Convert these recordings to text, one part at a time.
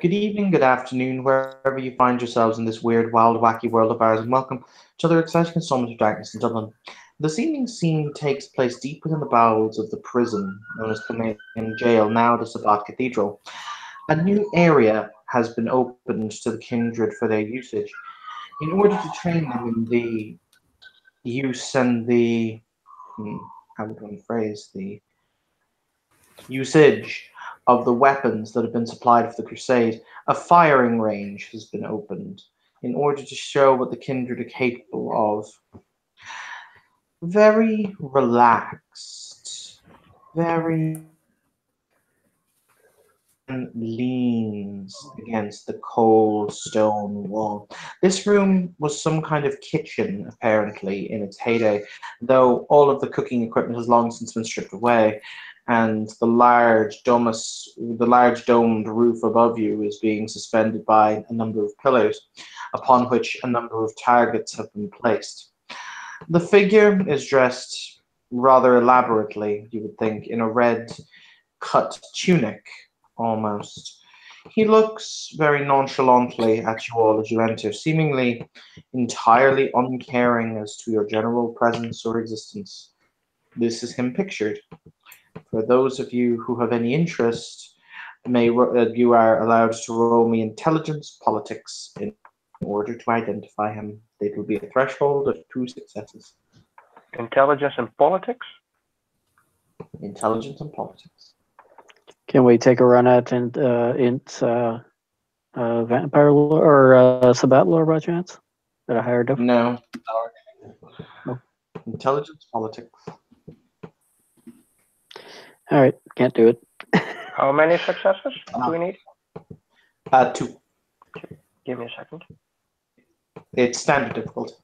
Good evening, good afternoon, wherever you find yourselves in this weird, wild, wacky world of ours, and welcome to another exciting installment of Darkness in Dublin. This evening's scene takes place deep within the bowels of the prison known as Kilmainham Jail, now the Sabbat Cathedral. A new area has been opened to the kindred for their usage. In order to train them in the use and the, how would one phrase, the usage of the weapons that have been supplied for the crusade, a firing range has been opened in order to show what the kindred are capable of. Very relaxed, very leans against the cold stone wall. This room was some kind of kitchen, apparently, in its heyday, though all of the cooking equipment has long since been stripped away, and the large domed roof above you is being suspended by a number of pillars, upon which a number of targets have been placed. The figure is dressed rather elaborately, you would think, in a red cut tunic, almost. He looks very nonchalantly at you all as you enter, seemingly entirely uncaring as to your general presence or existence. This is him pictured. For those of you who have any interest, you are allowed to roll me intelligence politics in order to identify him. It will be a threshold of 2 successes. Intelligence and politics? Intelligence and politics. Can we take a run at Vampire Lore or Sabbat Lore by chance? At a higher difficulty? No. Oh. Intelligence, politics. All right, can't do it. How many successes do we need? 2. Give me a second. It's standard difficulty.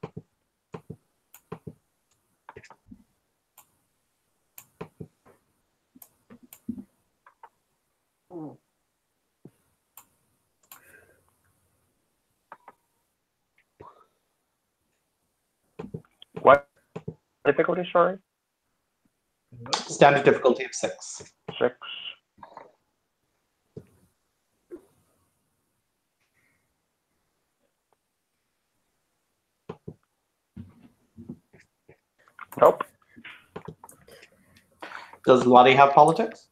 What difficulty, sorry? Standard difficulty of 6. 6. Nope. Does Lottie have politics?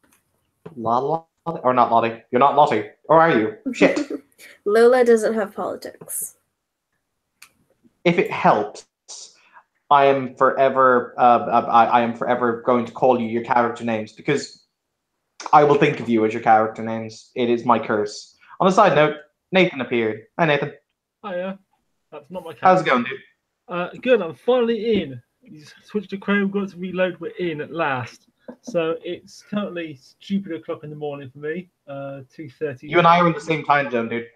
Lottie? Or not Lottie? You're not Lottie. Or are you? Shit. Lola doesn't have politics. If it helps, I am forever going to call you your character names because I will think of you as your character names. It is my curse. On a side note, Nathan appeared. Hi, Nathan. Hiya. That's not my character. How's it going, dude? Good. I'm finally in. You switched to Chrome, got to reload. We're in at last. So it's currently stupid o'clock in the morning for me. 2:30. You and I are in the same time zone, dude.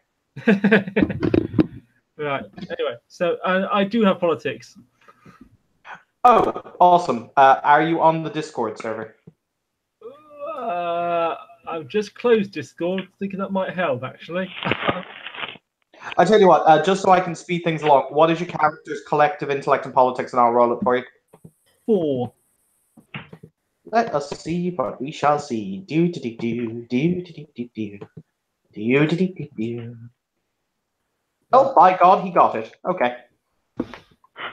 Right. Anyway, so I do have politics. Oh, awesome. Are you on the Discord server? I've just closed Discord, thinking that might help, actually. I tell you what, just so I can speed things along, what is your character's collective intellect and politics, and I'll roll it for you. 4. Let us see what we shall see. Do. Oh, by God, he got it. Okay.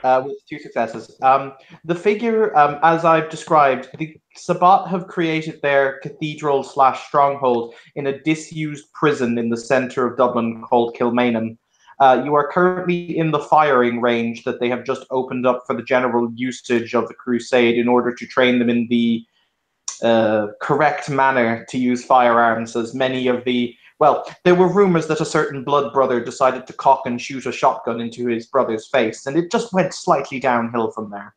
With 2 successes. The figure, as I've described, the Sabbat have created their cathedral/stronghold in a disused prison in the centre of Dublin called Kilmainham. You are currently in the firing range that they have just opened up for the general usage of the crusade in order to train them in the correct manner to use firearms, as many of the... Well, there were rumors that a certain blood brother decided to cock and shoot a shotgun into his brother's face, and it just went slightly downhill from there.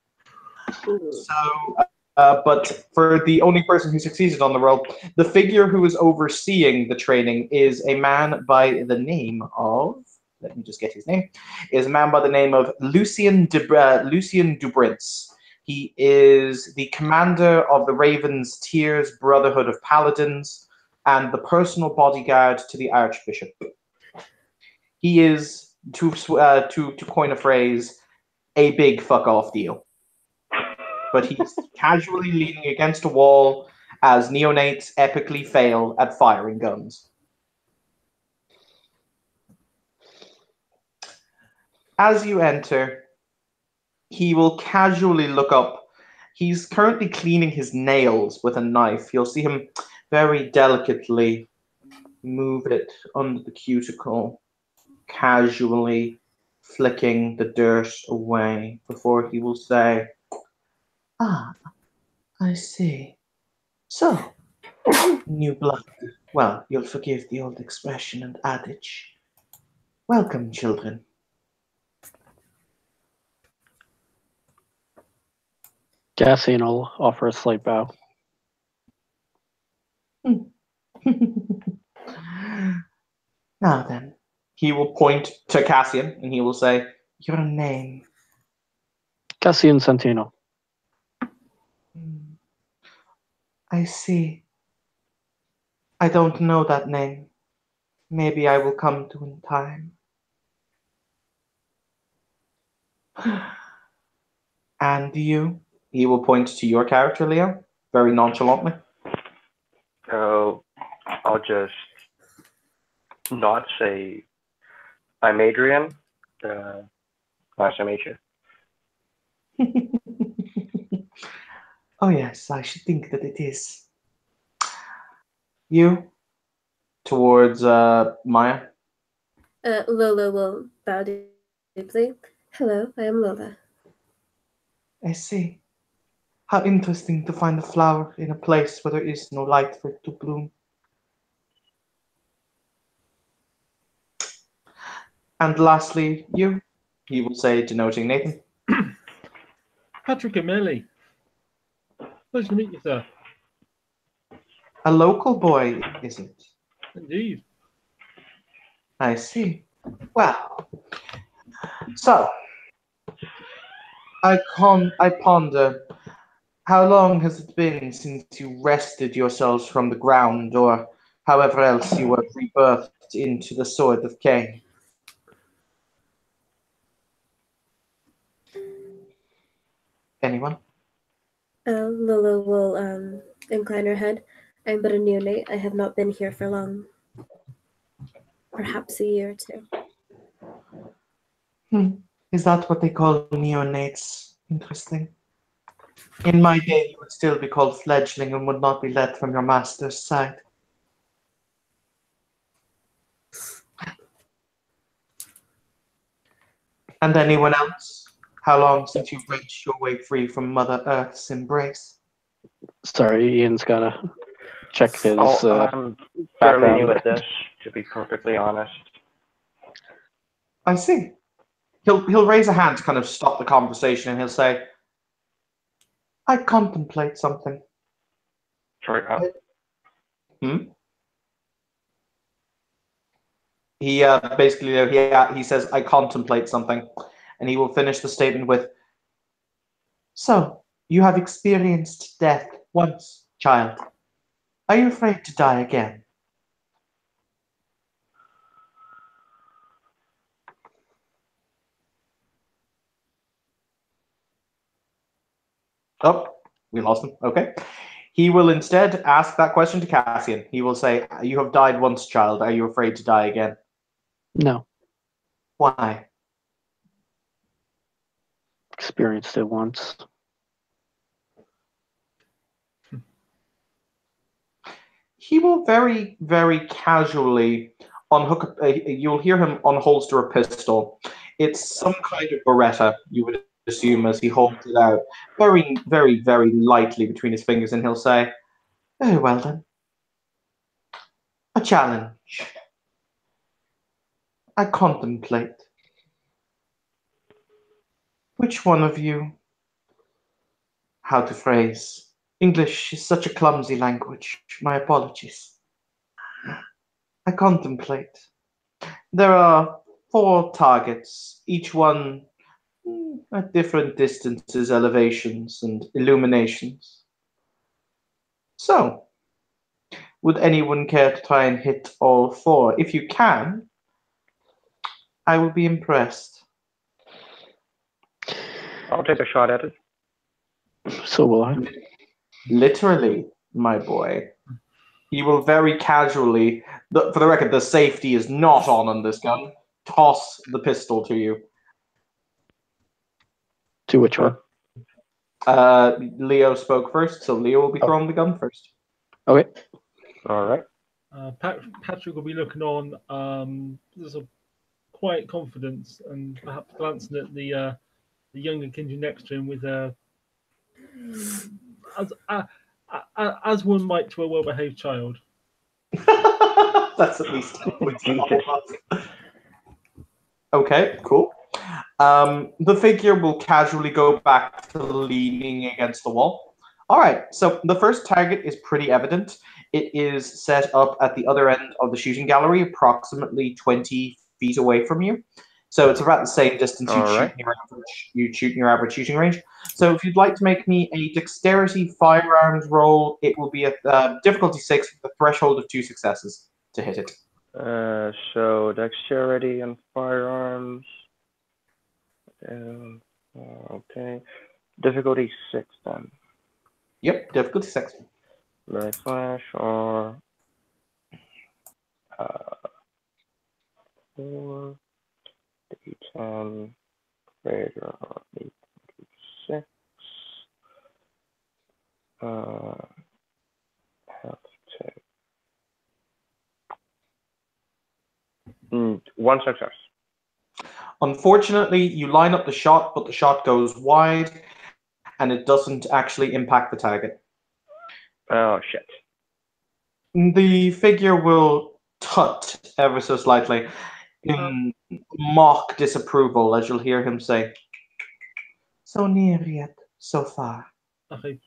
So, but for the only person who succeeded on the roll, the figure who is overseeing the training is a man by the name of... Let me just get his name. Is a man by the name of Lucien Dubrince. He is the commander of the Raven's Tears Brotherhood of Paladins and the personal bodyguard to the Archbishop. He is, to coin a phrase, a big fuck-off deal. But he's casually leaning against a wall as neonates epically fail at firing guns. As you enter, he will casually look up. He's currently cleaning his nails with a knife. You'll see him very delicately move it under the cuticle, casually flicking the dirt away before he will say, "Ah, I see. So, new blood. Well, you'll forgive the old expression and adage. Welcome, children." Cassian will offer a slight bow. Now then, he will point to Cassian and he will say, "Your name." Cassian Santino. I see. I don't know that name. Maybe I will come to in time. And you? He will point to your character, Leo, very nonchalantly. So I'll just not say, "I'm Adrian. Nice to meet you." Oh yes, I should think that it is. You? Towards Maya? Lola will bow deeply. Hello, I am Lola. I see. How interesting to find a flower in a place where there is no light for it to bloom. And lastly, you? He will say, denoting Nathan. Patrick and Millie. Pleasure to meet you, sir. A local boy, is it? Indeed. I see. Well, so I ponder, how long has it been since you wrested yourselves from the ground, or however else you were rebirthed into the Sword of Cain? Anyone? Lola will incline her head. I'm but a neonate. I have not been here for long. Perhaps a year or two. Is that what they call neonates? Interesting. In my day, you would still be called fledgling and would not be let from your master's side. And anyone else? How long since you wrenched your way free from Mother Earth's embrace? Sorry, Ian's gotta check his I'm fairly background. new at this, to be perfectly honest. I see. He'll raise a hand to kind of stop the conversation, and he'll say, "I contemplate something." Sorry, He basically he says, "I contemplate something," and he will finish the statement with, "So you have experienced death once, child. Are you afraid to die again?" Oh, we lost him. Okay. He will instead ask that question to Cassian. He will say, "You have died once, child. Are you afraid to die again?" No, Why? experienced it once. He will very, very casually unhook. You'll hear him unholster a pistol. It's some kind of Beretta, you would assume, as he holds it out very, very, very lightly between his fingers, and he'll say, "Very well then. A challenge. I contemplate. Which one of you?" How to phrase? English is such a clumsy language. My apologies. I contemplate. There are 4 targets, each one at different distances, elevations, and illuminations. So, would anyone care to try and hit all 4? If you can, I will be impressed. I'll take a shot at it. So will I. Literally, my boy. He will very casually, for the record, the safety is not on this gun, toss the pistol to you. To which one? Leo spoke first, so Leo will be throwing the gun first. Okay. All right. Patrick will be looking on. There's a quiet confidence and perhaps glancing at the younger kindred next to him with as one might to a well-behaved child. That's at least. Jesus. Okay, cool. The figure will casually go back to leaning against the wall. All right, so the first target is pretty evident. It is set up at the other end of the shooting gallery, approximately 20 feet away from you. So it's about the same distance you'd shoot in your average shooting range. So if you'd like to make me a dexterity firearms roll, it will be a difficulty 6 with a threshold of 2 successes to hit it. So dexterity and firearms. Okay. Difficulty 6 then. Yep, difficulty 6. Melee slash or 4 D10 greater or equal to 6. Have to 1 success. Unfortunately, you line up the shot, but the shot goes wide, and it doesn't actually impact the target. Oh shit. The figure will tut ever so slightly in mock disapproval, as you'll hear him say, "So near yet so far." Okay,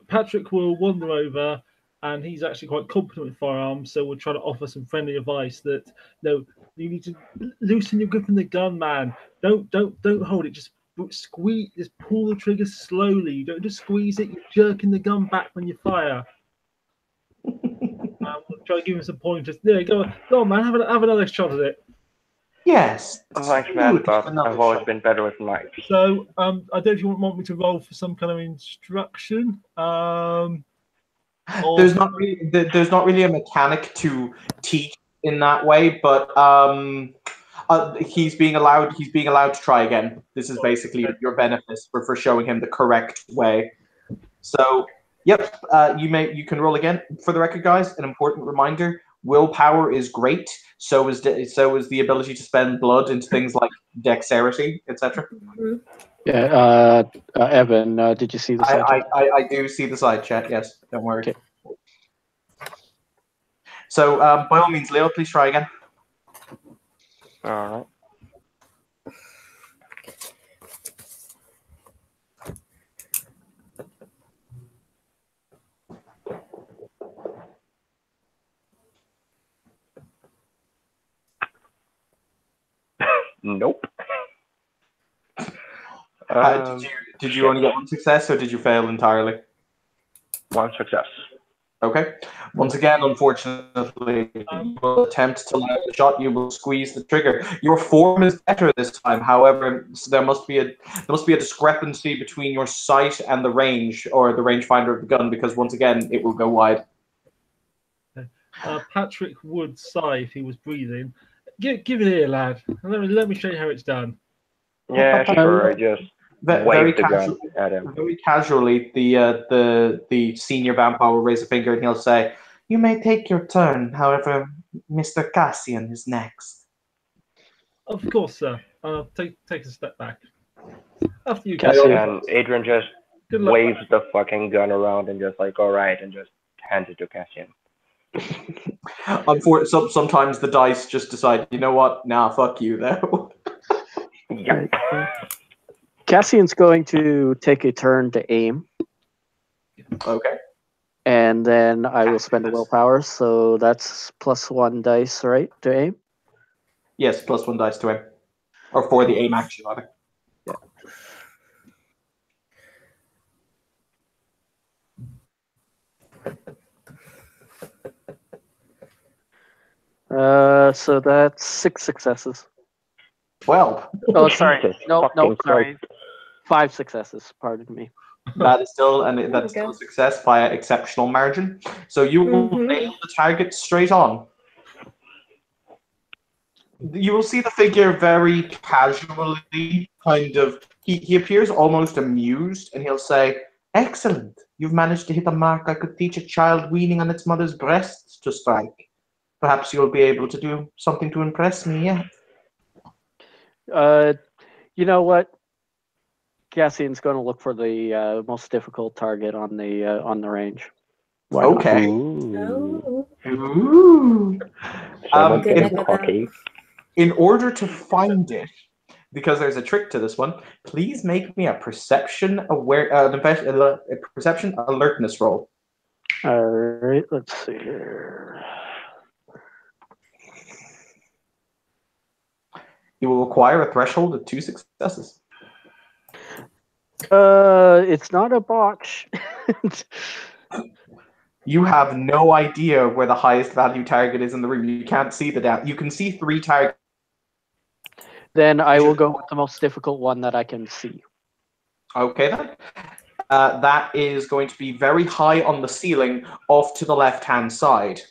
Patrick will wander over, and he's actually quite competent with firearms, so we'll try to offer some friendly advice that no, you need to loosen your grip on the gun, man. Don't hold it. Just squeeze. Just pull the trigger slowly. You don't just squeeze it. You're jerking the gun back when you fire. We'll try to give him some pointers. There, go on, man. Have another shot at it. Yes. Thanks, man, Good. but Another I've always shot. been better with knives. So, I don't know if you want me to roll for some kind of instruction. There's not really a mechanic to teach in that way, but he's being allowed to try again. This is basically your benefit for showing him the correct way. So, yep, you can roll again. For the record, guys, an important reminder: willpower is great. So is the ability to spend blood into things like dexterity, etc. Yeah, Evan, did you see the side chat? I do see the side chat. Yes, don't worry. Okay. So, by all means, Leo, please try again. All right. Nope. Did you only get 1 success, or did you fail entirely? 1 success. Okay. Once again, unfortunately, you will attempt to line up the shot. You will squeeze the trigger. Your form is better this time. However, there must be a discrepancy between your sight and the range, or the rangefinder of the gun, because once again, it will go wide. Patrick would sigh if he was breathing. Give it here, lad. Let me show you how it's done. Yeah, sure. I just wave the gun at him. Very casually, the senior vampire will raise a finger and he'll say, "You may take your turn. However, Mr. Cassian is next." Of course, sir. Take a step back. After you, Cassian. And Adrian just Good luck. waves the fucking gun around and just like, all right, and just hands it to Cassian. Sometimes the dice just decide, you know what? Nah, fuck you, though. Yeah. Cassian's going to take a turn to aim, Okay. and then I will spend a willpower, so that's +1 dice, right, to aim? Yes, +1 dice to aim. Or for the aim action, rather. So that's 6 successes. Well, Oh, sorry. Jesus No, fucking sorry. 5 successes, pardon me. that is still a success via exceptional margin. So you will Mhm. nail the target straight on. You will see the figure very casually kind of He appears almost amused, and he'll say, "Excellent! You've managed to hit a mark I could teach a child weaning on its mother's breasts to strike. Perhaps you'll be able to do something to impress me yet." You know what? Cassian's going to look for the most difficult target on the range. Why not? Okay. Oh, Ooh. Someone Good in luck with hockey. In order to find it, because there's a trick to this one, please make me a perception perception alertness roll. All right, let's see here. You will require a threshold of 2 successes. It's not a botch. You have no idea where the highest value target is in the room. You can't see the down. You can see 3 targets. Then I will go with the most difficult one that I can see. Okay, then. That is going to be very high on the ceiling, off to the left-hand side.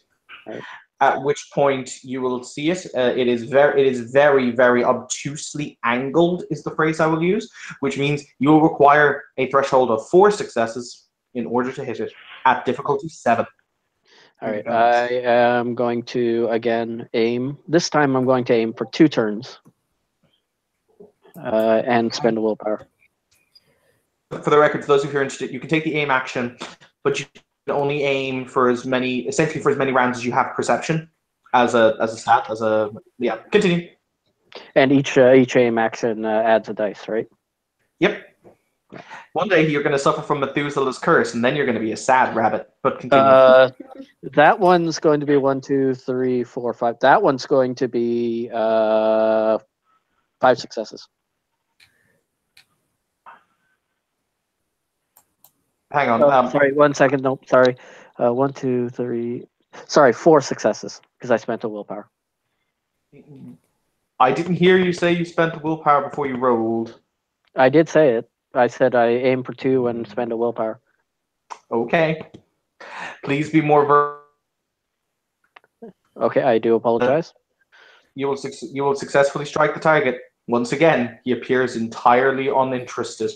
Right. At which point you will see it. It is very, very obtusely angled, is the phrase I will use, which means you will require a threshold of 4 successes in order to hit it at difficulty 7. All right, I am going to again aim. This time I'm going to aim for 2 turns and spend a willpower. For the record, for those of you who are interested, you can take the aim action, but you can only aim for essentially for as many rounds as you have perception as a stat, yeah. Continue. And each aim action adds a dice, right? Yep. One day you're going to suffer from Methuselah's curse, and then you're going to be a sad rabbit. But continue. That one's going to be 1, 2, 3, 4, 5. That one's going to be 5 successes. Hang on. Sorry, 1 second. Nope, sorry. 1, 2, 3. Sorry, 4 successes because I spent a willpower. I didn't hear you say you spent the willpower before you rolled. I did say it. I said I aim for 2 and spend a willpower. Okay. Please be more Okay, I do apologize. You will successfully strike the target. Once again, he appears entirely uninterested.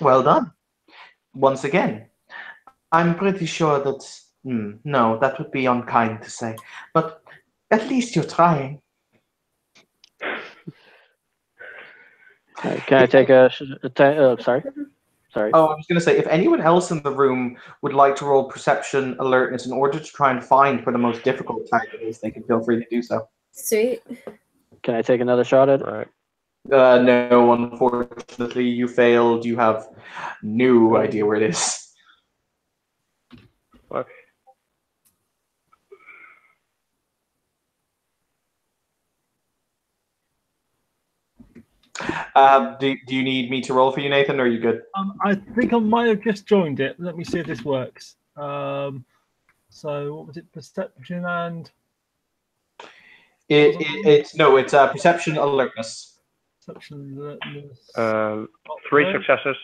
Well done. Once again, I'm pretty sure that... no, that would be unkind to say. But at least you're trying. Can I take sorry? Sorry. Oh, I was going to say, if anyone else in the room would like to roll perception alertness in order to try and find where the most difficult target is, they can feel free to do so. sweet. Can I take another shot at it? Right. No, unfortunately, you failed. You have no idea where it is. Okay. Do you need me to roll for you, Nathan, or are you good? I think I might have just joined it. Let me see if this works. So what was it? Perception and It's perception alertness. perception alertness. 3 successes.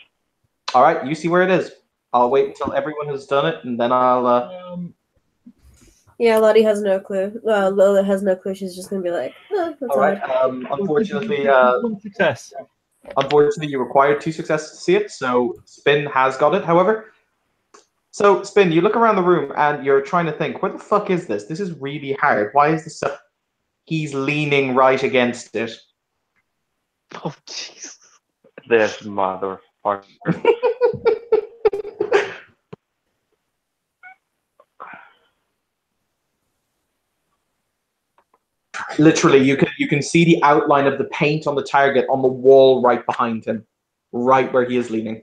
All right, you see where it is. I'll wait until everyone has done it, and then I'll. Yeah, Lottie has no clue. Lola has no clue. She's just gonna be like, oh, that's All right. odd. Unfortunately, One success. you required 2 successes to see it, so Spin has got it. However, so Spin, you look around the room and you're trying to think, where the fuck is this? This is really hard. Why is this so? He's leaning right against it. Oh, jeez. This motherfucker. Literally, you can see the outline of the paint on the target on the wall right behind him, right where he is leaning.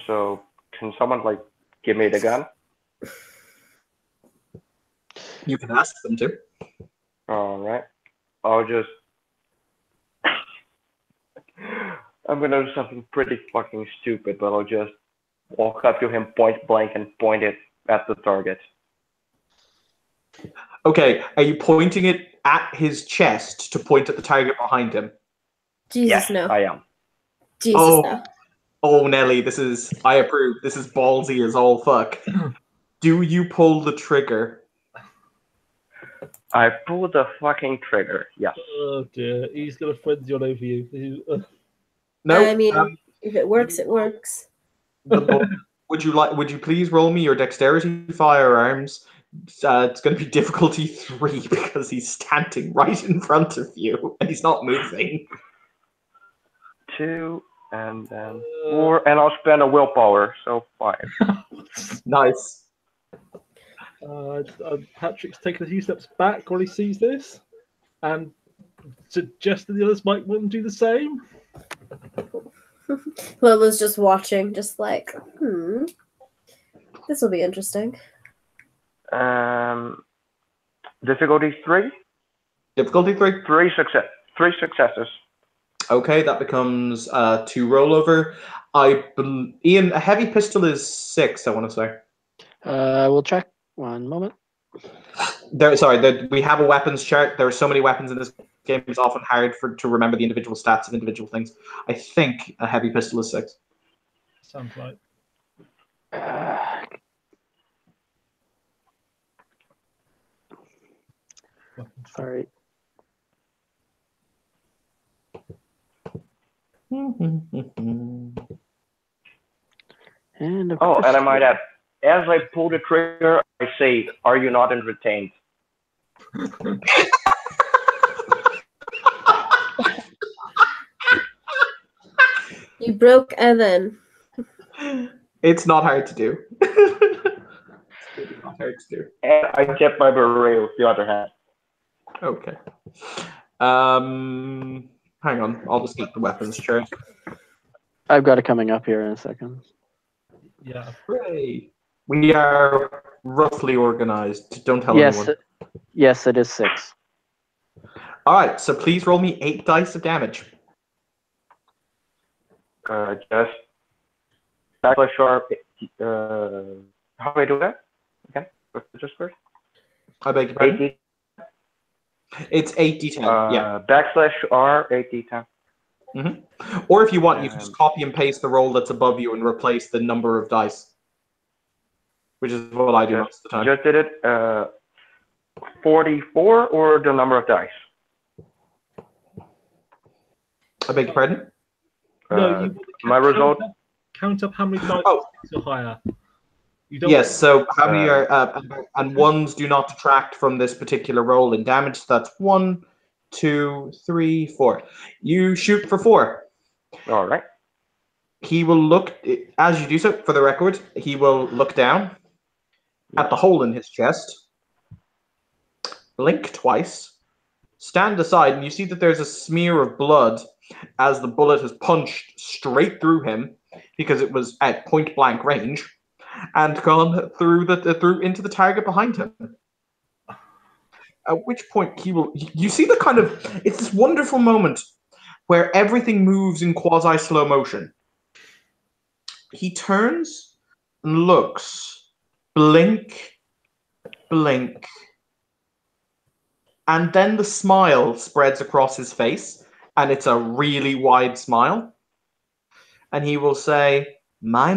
So can someone give me the gun? You can ask them to. All right. I'll just. I'm gonna do something pretty fucking stupid, but I'll just walk up to him point blank and point it at the target. Okay, are you pointing it at his chest to point at the target behind him? Jesus, Yes, no. I am. Jesus, Oh. no. Oh, Nelly, I approve. This is ballsy as all fuck. Do you pull the trigger? I pulled the fucking trigger. Yes. Oh dear, he's got a frenzy all over you. No. I mean, if it works, it works. Would you please roll me your dexterity firearms? It's going to be difficulty 3 because he's standing right in front of you and he's not moving. 2 and then 4, and I'll spend a willpower, so 5. Nice. Patrick's taken a few steps back when he sees this, and suggests that the others might want to do the same. Lola's just watching, just like, this will be interesting. Difficulty 3. Difficulty 3. 3 successes. Okay, that becomes 2 rollover. Ian, a heavy pistol is 6, I want to say. We'll check. 1 moment. We have a weapons chart. There are so many weapons in this game, it's often hard to remember the individual stats of individual things. I think a heavy pistol is 6. Sounds right. Sorry. And and I might add, as I pull the trigger, I say, "Are you not entertained?" You broke Evan. It's not hard to do. It's not hard to do. And I get my beret with the other hand. Okay. Hang on. I'll just get the weapons chart. I've got it coming up here in a second. Yeah. Hooray. We are roughly organized. Don't tell anyone. Yes, it is 6. All right. So please roll me 8 dice of damage. Just backslash sharp. How do I do that? Okay, just first. I beg your pardon. 8D. It's 8d10. Yeah. Backslash R 8d10. Or if you want, you can just copy and paste the roll that's above you and replace the number of dice, which is what I do most of the time. Just did it. 44 or the number of dice? I beg your pardon? No, my result. Count up how many dice or higher. You don't yes, so how many are and ones do not detract from this particular roll in damage. So that's 1, 2, 3, 4. You shoot for 4. All right. He will look as you do so. For the record, he will look down at the hole in his chest, blink twice, stand aside, and you see that there's a smear of blood as the bullet has punched straight through him because it was at point blank range and gone through into the target behind him. At which point you see it's this wonderful moment where everything moves in quasi slow motion. He turns and looks, blink, blink, and then the smile spreads across his face. And it's a really wide smile. And he will say, my,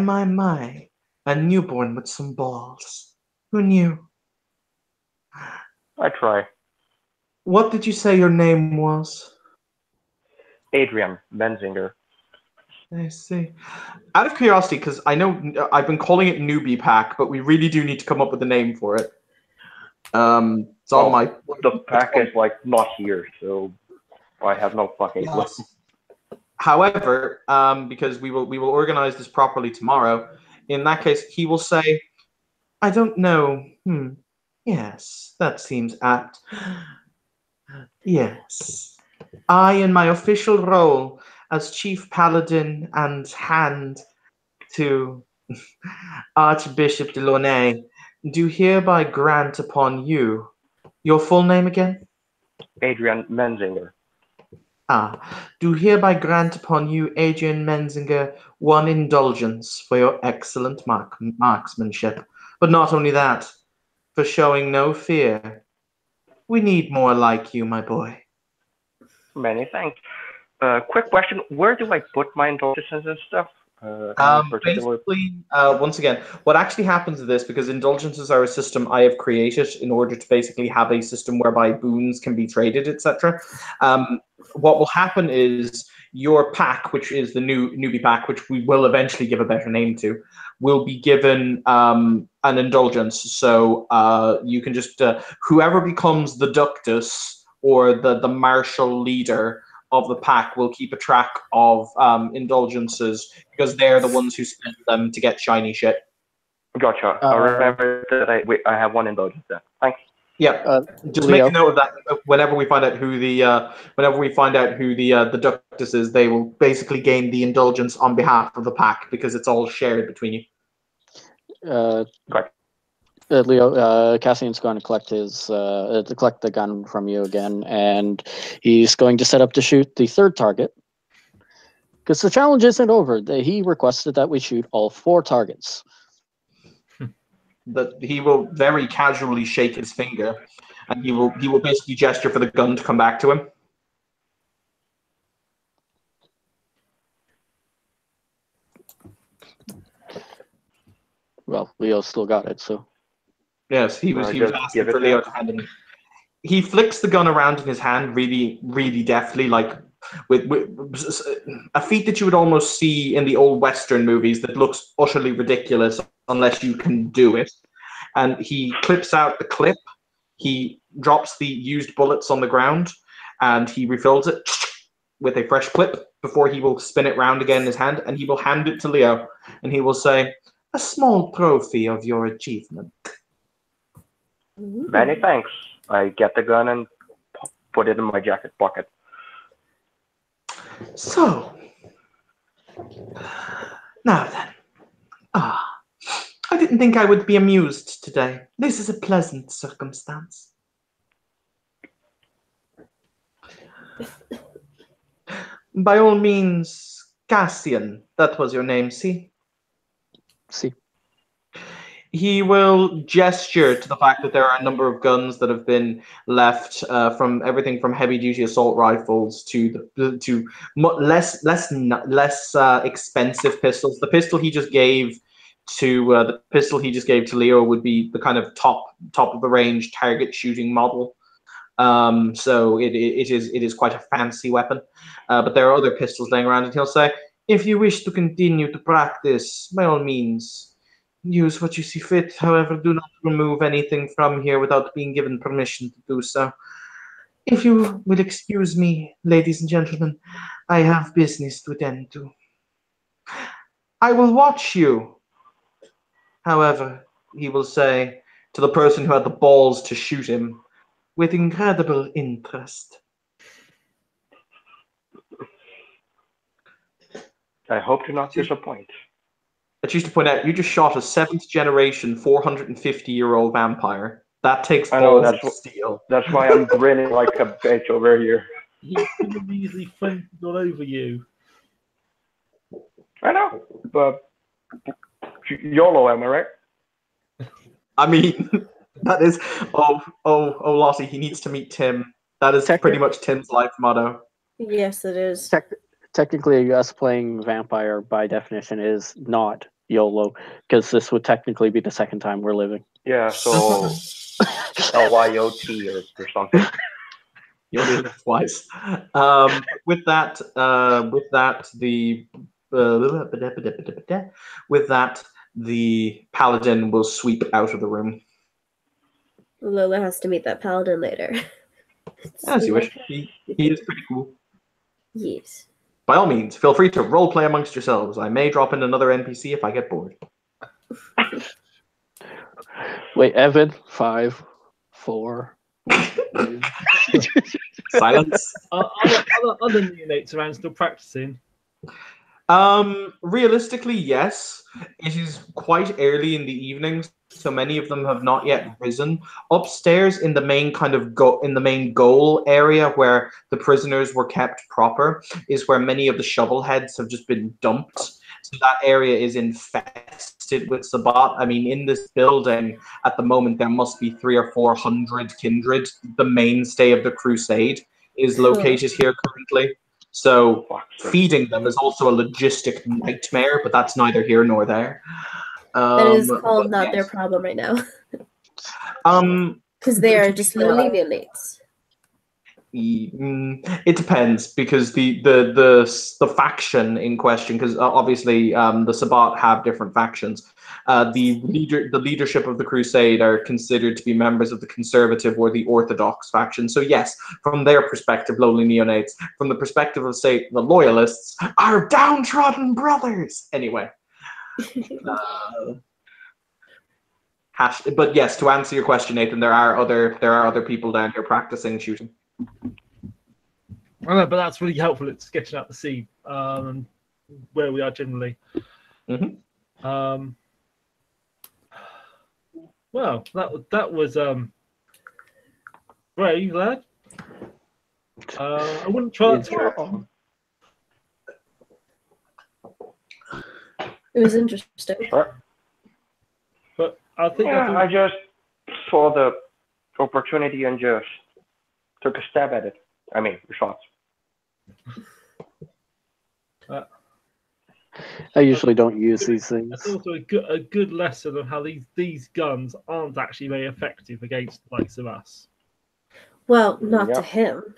a newborn with some balls. Who knew? I try. What did you say your name was? Adrian Menzinger. I see. Out of curiosity, because I know I've been calling it Newbie Pack, but we really do need to come up with a name for it. It's on my... The pack is not here, so... I have no fucking clue. Yes. However, because we will organize this properly tomorrow, in that case, he will say, I don't know. Yes, that seems apt. Yes. I, in my official role as Chief Paladin and hand to Archbishop de Launay, do hereby grant upon you your full name again? Adrian Menzinger. Do hereby grant upon you, Adrian Menzinger, one indulgence for your excellent marksmanship. But not only that, for showing no fear. We need more like you, my boy. Many thanks. Quick question, where do I put my indulgences and stuff? Any particular? Basically, once again, what actually happens to this, because indulgences are a system I have created in order to basically have a system whereby boons can be traded, etc. What will happen is your pack, which is the newbie pack, which we will eventually give a better name to, will be given an indulgence. So you can just whoever becomes the ductus or the martial leader of the pack will keep a track of indulgences because they're the ones who spend them to get shiny shit. Gotcha. I remember that I have one indulgence then. Thanks. Yeah, just Leo. make a note of that. Whenever we find out who the the ductus is, they will basically gain the indulgence on behalf of the pack because it's all shared between you. Leo, Cassian's going to collect the gun from you again, and he's going to set up to shoot the third target. Because the challenge isn't over. He requested that we shoot all 4 targets. That he will very casually shake his finger, and he will basically gesture for the gun to come back to him. Well, Leo still got it, so. Yes, he was just asking give it for to Leo him. to hand him. He flicks the gun around in his hand really, really deftly, like with a feat that you would almost see in the old Western movies that looks utterly ridiculous unless you can do it. And he clips out the clip, he drops the used bullets on the ground, and he refills it with a fresh clip before he will spin it round again in his hand, and he will hand it to Leo, and he will say, "A small trophy of your achievement." Many thanks. I get the gun and put it in my jacket pocket. So, now then. I didn't think I would be amused today. This is a pleasant circumstance. By all means, Cassian, that was your name, see? See. He will gesture to the fact that there are a number of guns that have been left, from everything from heavy-duty assault rifles to less expensive pistols. The pistol he just gave to Leo would be the kind of top of the range target shooting model. So it is quite a fancy weapon. But there are other pistols laying around, and he'll say, "If you wish to continue to practice, by all means, use what you see fit. However, do not remove anything from here without being given permission to do so. If you will excuse me, ladies and gentlemen, I have business to attend to. I will watch you. However," he will say to the person who had the balls to shoot him, "with incredible interest." I hope to not disappoint. I choose to point out, you just shot a 7th generation 450-year-old vampire. That takes I know, balls of steel. That's why I'm grinning like a bitch over here. He could have easily fainted all over you. I know, but YOLO, am I right? I mean, that is, Lottie, he needs to meet Tim. That is pretty much Tim's life motto. Yes, it is. Technically, us playing vampire by definition is not YOLO, because this would technically be the second time we're living. Yeah, so LYOT or something. You'll do it twice. With that, the paladin will sweep out of the room. Lola has to meet that paladin later. As you wish. He is pretty cool. Yes. By all means, feel free to roleplay amongst yourselves. I may drop in another NPC if I get bored. Wait, Evan, 5, 4. Silence. Other neonates around still practicing. Realistically, yes. It is quite early in the evening, so many of them have not yet risen. Upstairs in the main main goal area where the prisoners were kept proper is where many of the shovel heads have just been dumped. So that area is infested with Sabbat. I mean, in this building at the moment, there must be 300 or 400 kindred. The mainstay of the crusade is located here currently. So Fuck's sake. feeding them is also a logistic nightmare, but that's neither here nor there. That is But called not their yes. problem right now. Um, Because they To are be just fair, lowly neonates. It depends because the faction in question, because obviously the Sabbat have different factions. The leadership of the Crusade are considered to be members of the conservative or the Orthodox faction. So yes, from their perspective, lowly neonates. From the perspective of, say, the Loyalists, are downtrodden brothers. Anyway. But yes, to answer your question, Nathan, there are other people down here practicing shooting. I know, but that's really helpful. It's sketching out the scene, where we are generally. Mhm. Well, that was brave, lad. I wouldn't try that twice. It was interesting. But I think Yeah, I just saw the opportunity and just took a stab at it. I mean, the shots. I usually don't use these It's things. also a good lesson of how these guns aren't actually very effective against the likes of us. Well, not to Yeah. him.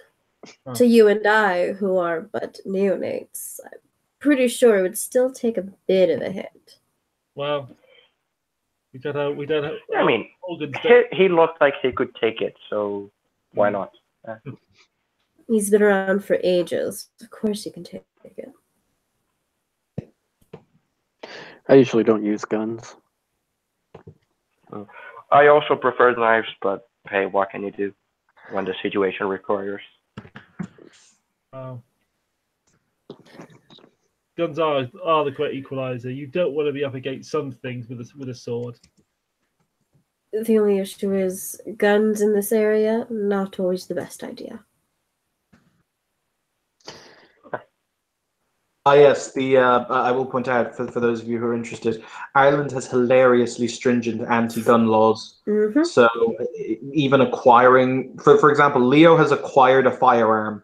Oh. To you and I, who are but neonates, I'm pretty sure it would still take a bit of a hit. Well, we don't have. I mean, organs he looked like he could take it, so why not? He's been around for ages. Of course you can take it. I usually don't use guns. I also prefer knives, but hey, what can you do when the situation requires? Guns are the great equalizer. You don't want to be up against some things with a sword. The only issue is guns in this area, not always the best idea. Yes, I will point out for those of you who are interested, Ireland has hilariously stringent anti-gun laws. Mm-hmm. So even acquiring, for example, Leo has acquired a firearm.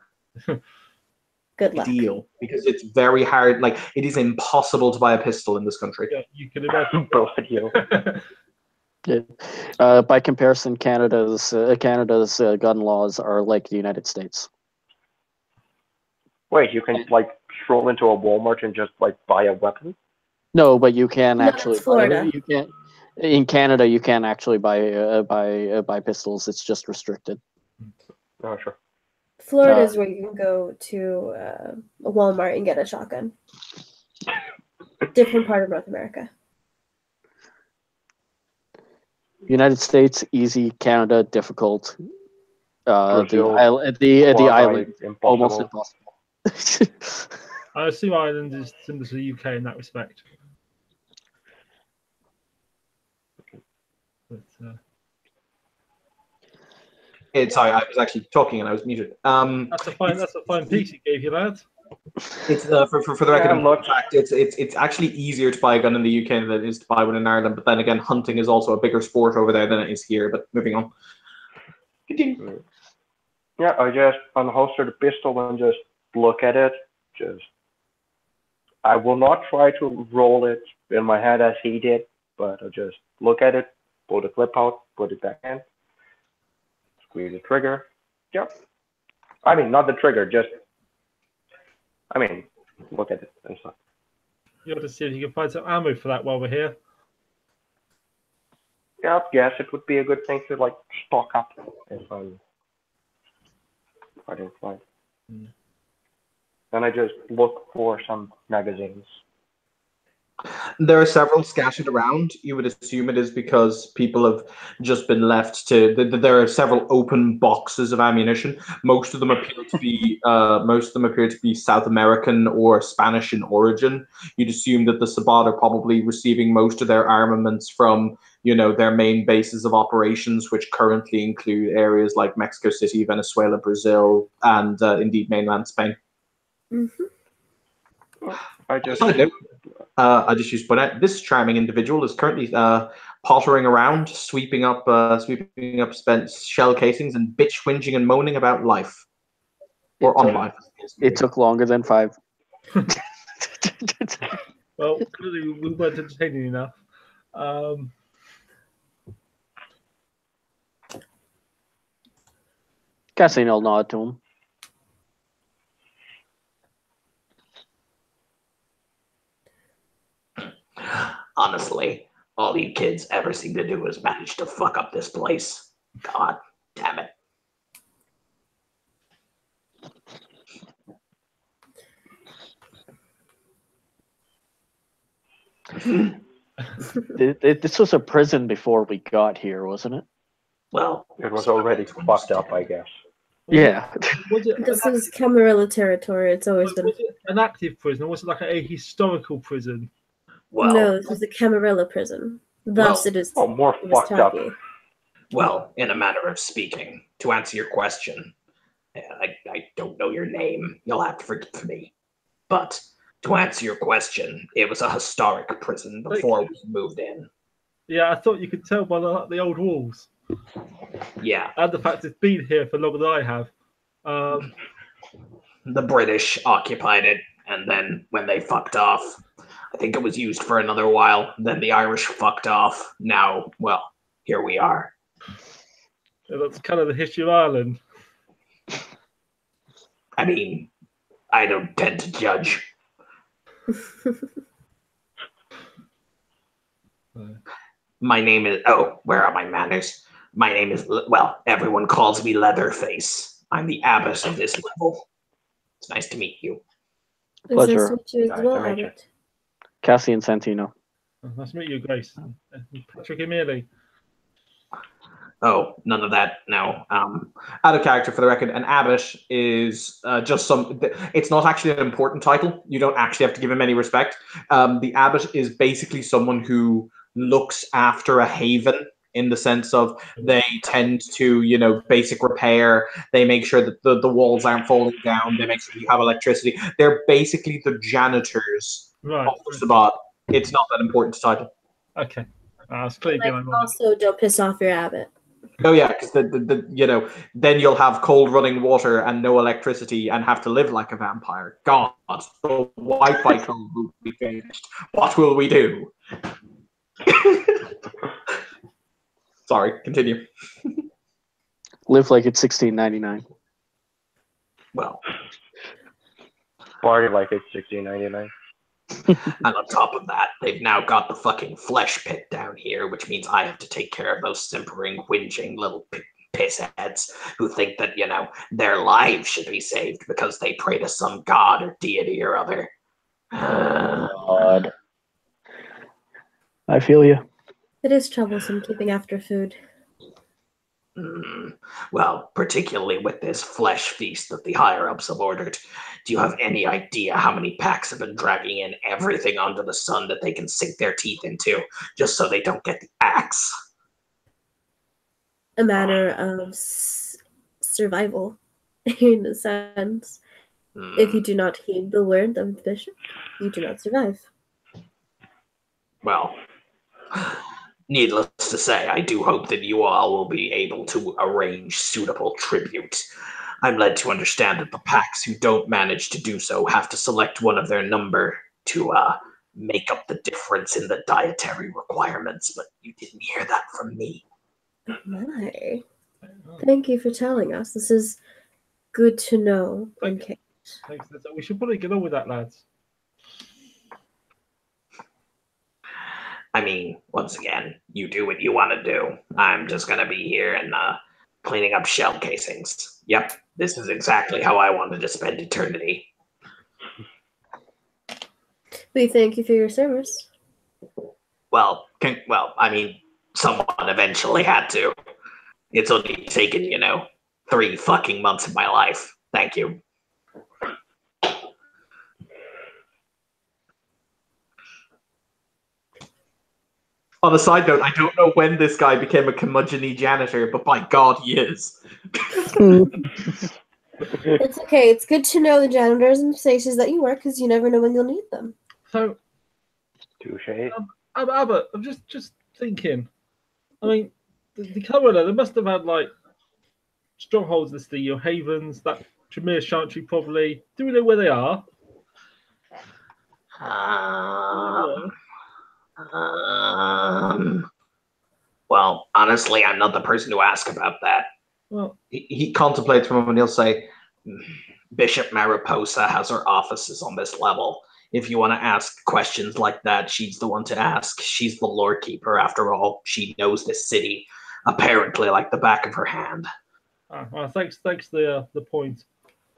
Good luck. Deal, because it's very hard. Like, it is impossible to buy a pistol in this country. Yeah, you can imagine. Both of you. By comparison, Canada's gun laws are like the United States. Wait, you can like stroll into a Walmart and just like buy a weapon? No, but you can No, actually. it's Florida. You can't. In Canada, you can actually buy pistols. It's just restricted. Oh, sure. Florida is where you can go to a Walmart and get a shotgun. Different part of North America. United States, easy. Canada, difficult. Brazil, the quasi island, impossible. almost impossible. I assume Ireland is similar to the UK in that respect. But, Sorry, I was actually talking and I was muted. that's a fine piece you gave you, lad. It's for the record. Yeah, look. In fact, it's actually easier to buy a gun in the UK than it is to buy one in Ireland. But then again, hunting is also a bigger sport over there than it is here. But moving on. Continue. Yeah, I just unholster the pistol and just look at it. I will not try to roll it in my head as he did, but I'll just look at it, pull the clip out, put it back in, squeeze the trigger. Yep. I mean, not the trigger, look at it and stuff. You have to see if you can find some ammo for that while we're here. Yeah, yes, it would be a good thing to like stock up if I didn't find. Then I just look for some magazines. There are several scattered around. You would assume it is because people have just been left to. There are several open boxes of ammunition. Most of them appear to be South American or Spanish in origin. You'd assume that the Sabbat are probably receiving most of their armaments from, their main bases of operations, which currently include areas like Mexico City, Venezuela, Brazil, and indeed mainland Spain. Mm-hmm. I just used to point out this charming individual is currently pottering around, sweeping up spent shell casings and bitch whinging and moaning about life. Or on 5. It took longer than 5. Well, clearly we weren't entertaining enough. Cassian will nod to him. Honestly, all you kids ever seem to do is manage to fuck up this place. God damn it. This was a prison before we got here, wasn't it? Well, It was already fucked up, I guess. Yeah. Was it This is Camarilla territory. It's always been. was it an active prison, or was it like a historical prison? well, No, this is the Camarilla prison. Thus, Well, it is. Oh, more it was fucked up. tacky. well, in a manner of speaking, to answer your question, I don't know your name. You'll have to forgive me. But to answer your question, it was a historic prison before we moved in. Yeah, I thought you could tell by the old walls Yeah, and the fact it's been here for longer than I have. the British occupied it, and then when they fucked off, I think it was used for another while. Then the Irish fucked off. Now, well, here we are. And that's kind of the history of Ireland. I mean, I don't tend to judge. My name is. Oh, where are my manners? My name is. Well, everyone calls me Leatherface. I'm the abbot of this level. It's nice to meet you. It's nice Pleasure. to meet you as Nice well, to meet you. Abbott. Cassian Santino. Nice to meet you, Grace. And Patrick Emili. Oh, none of that. No. Out of character for the record, an abbot is just some. It's not actually an important title. You don't actually have to give him any respect. The abbot is basically someone who looks after a haven in the sense of they tend to, basic repair. They make sure that the walls aren't falling down. They make sure you have electricity. They're basically the janitors Right. of the Sabbat. It's not that important title. Okay. It's clearly Like, been on. also, don't piss off your abbot. Oh yeah, because then you'll have cold running water and no electricity and have to live like a vampire. God, the Wi-Fi code will be finished. What will we do? Sorry, continue. Live like it's 1699. Well, Party like it's 1699. and on top of that, they've now got the fucking flesh pit down here, which means I have to take care of those simpering, whinging little pissheads who think that, their lives should be saved because they pray to some god or deity or other. God. I feel you. It is troublesome keeping after food. Well, particularly with this flesh feast that the higher-ups have ordered. Do you have any idea how many packs have been dragging in everything under the sun that they can sink their teeth into, just so they don't get the axe? A matter of survival, in a sense. If you do not heed the word of the bishop, you do not survive. Well, needless to say, I do hope that you all will be able to arrange suitable tribute. I'm led to understand that the packs who don't manage to do so have to select one of their number to make up the difference in the dietary requirements, but you didn't hear that from me. My. Thank you for telling us. This is good to know. Okay. Thanks. We should probably get on with that, lads. I mean, once again, you do what you want to do. I'm just going to be here and cleaning up shell casings. Yep, this is exactly how I wanted to spend eternity. We thank you for your service. Well, I mean, someone eventually had to. It's only taken, 3 fucking months of my life. Thank you. On a side note, I don't know when this guy became a curmudgeon-y janitor, but by God, he is. It's okay. It's good to know the janitors and places that you work because you never know when you'll need them. So, Touche. Abbott, I'm just thinking. I mean, the Camarilla, they must have had like strongholds in the city, or havens, that Tremere Chantry probably. Do we know where they are? Well, honestly, I'm not the person to ask about that. Well, He contemplates for a moment. He'll say, Bishop Mariposa has her offices on this level. If you want to ask questions like that, she's the one to ask. She's the Lord Keeper, after all. She knows this city apparently like the back of her hand. well, thanks the point.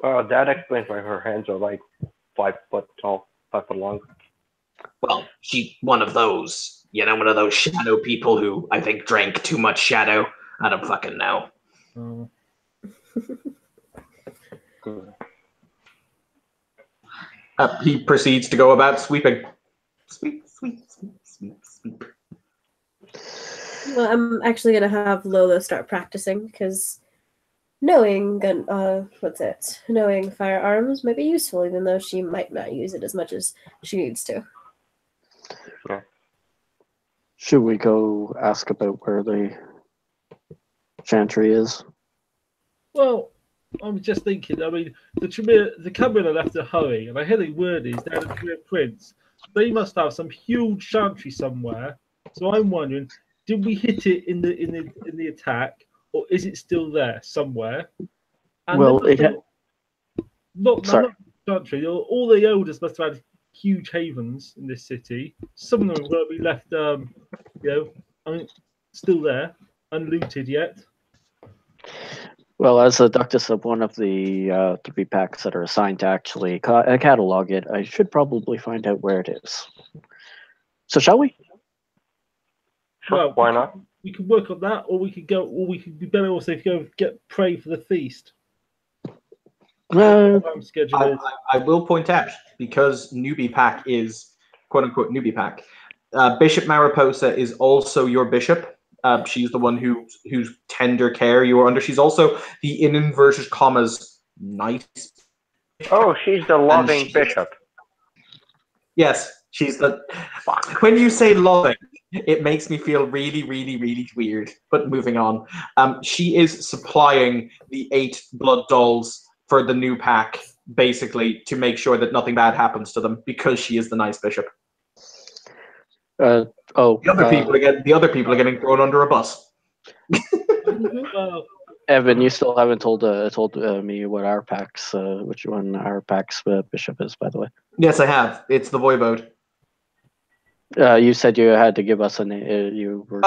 That explains why her hands are like 5 foot tall, 5 foot long. Well, she's one of those, one of those shadow people who I think drank too much shadow. I don't fucking know. he proceeds to go about sweeping. Sweep, sweep, sweep, sweep, sweep. Well, I'm actually gonna have Lola start practicing because knowing firearms might be useful, even though she might not use it as much as she needs to. Yeah. Should we go ask about where the chantry is? Well, I'm just thinking. I mean, the Cameron left a hurry, and I hear the word is down at Tremere Prince. They must have some huge chantry somewhere. So I'm wondering, did we hit it in the attack, or is it still there somewhere? And Well, not chantry. All the elders must have had huge havens in this city. Some of them are going to be left, still there, unlooted yet. Well, as a ductus of one of the 3 packs that are assigned to actually catalog it, I should probably find out where it is. So shall we? Sure, Well, why not? We could work on that, or we could be better also to go get pray for the feast. Schedule. I will point out, because Newbie Pack is quote unquote Newbie Pack, Bishop Mariposa is also your bishop. She's the one whose tender care you are under. She's also the in inverted commas nice. Oh, she's the loving bishop. Yes, she's the. When you say loving, it makes me feel really, really, really weird. But moving on, she is supplying the 8 blood dolls for the new pack, basically to make sure that nothing bad happens to them, because she is the nice bishop. The other people are getting thrown under a bus. Evan, you still haven't told me what our pack's which one our pack's bishop is, by the way. Yes, I have. It's the Voivode. You said you had to give us a name. You were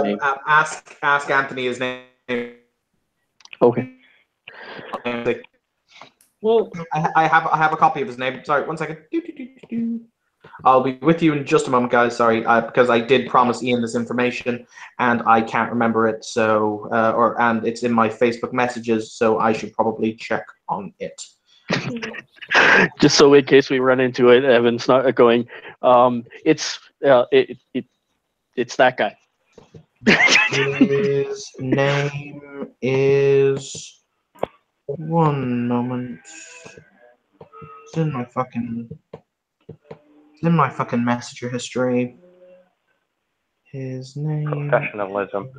name. Ask Anthony his name. Okay. Well, I have a copy of his name. Sorry, 1 second. I'll be with you in just a moment, guys. Sorry, because I did promise Ian this information, and I can't remember it. So, and it's in my Facebook messages, so I should probably check on it. Just so in case we run into it, Evan's not going. It's that guy. His name is. One moment. It's in my fucking messenger history. His name. Professionalism.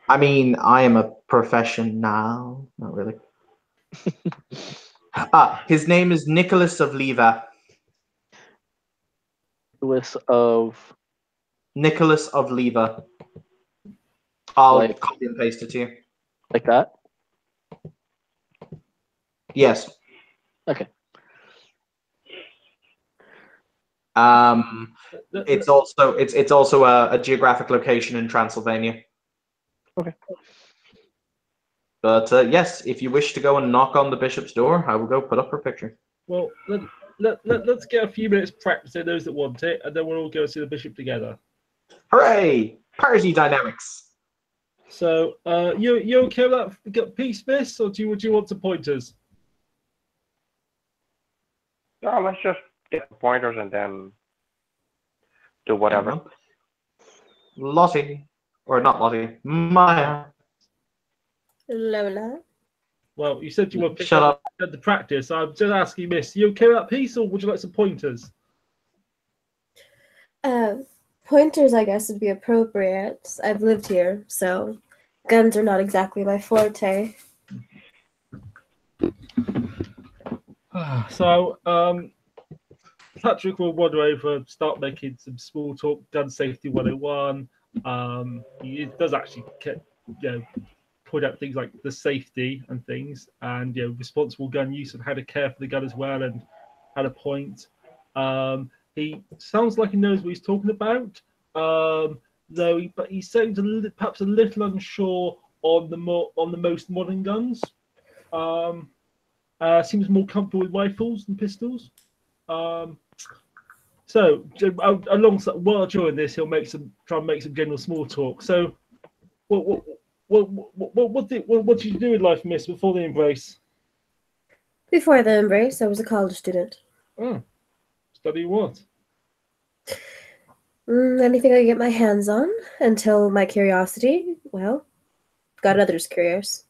I mean, I am a professional. Not really. His name is Nicholas of Leva. Nicholas of Leva. I'll copy and paste it to you. Like that? Yes. Okay. It's also a geographic location in Transylvania. Okay. But yes, if you wish to go and knock on the bishop's door, I will go put up her picture. Well, let's get a few minutes practicing those that want it, and then we'll all go see the bishop together. Hooray! Party dynamics. So, you okay with that piece, Miss, or do you want some pointers? No, let's just get the pointers and then do whatever. Lottie, or not Lottie, Maya. Lola. Well, you said you were Shut up. At the practice. I'm just asking, Miss, you okay with that piece, or would you like some pointers? Pointers, I guess, would be appropriate. I've lived here, so guns are not exactly my forte. So, Patrick will wander over, start making some small talk, gun safety 101. He does actually, point out things like the safety and things, and responsible gun use and how to care for the gun as well, and how to point. He sounds like he knows what he's talking about, but he sounds perhaps a little unsure on the most modern guns. Seems more comfortable with rifles than pistols. So alongside while during this, he'll try and make some general small talk. So, what did you do in life, Miss, before the embrace? Before the embrace, I was a college student. Oh, study what? Anything I could get my hands on until my curiosity, well, got others curious.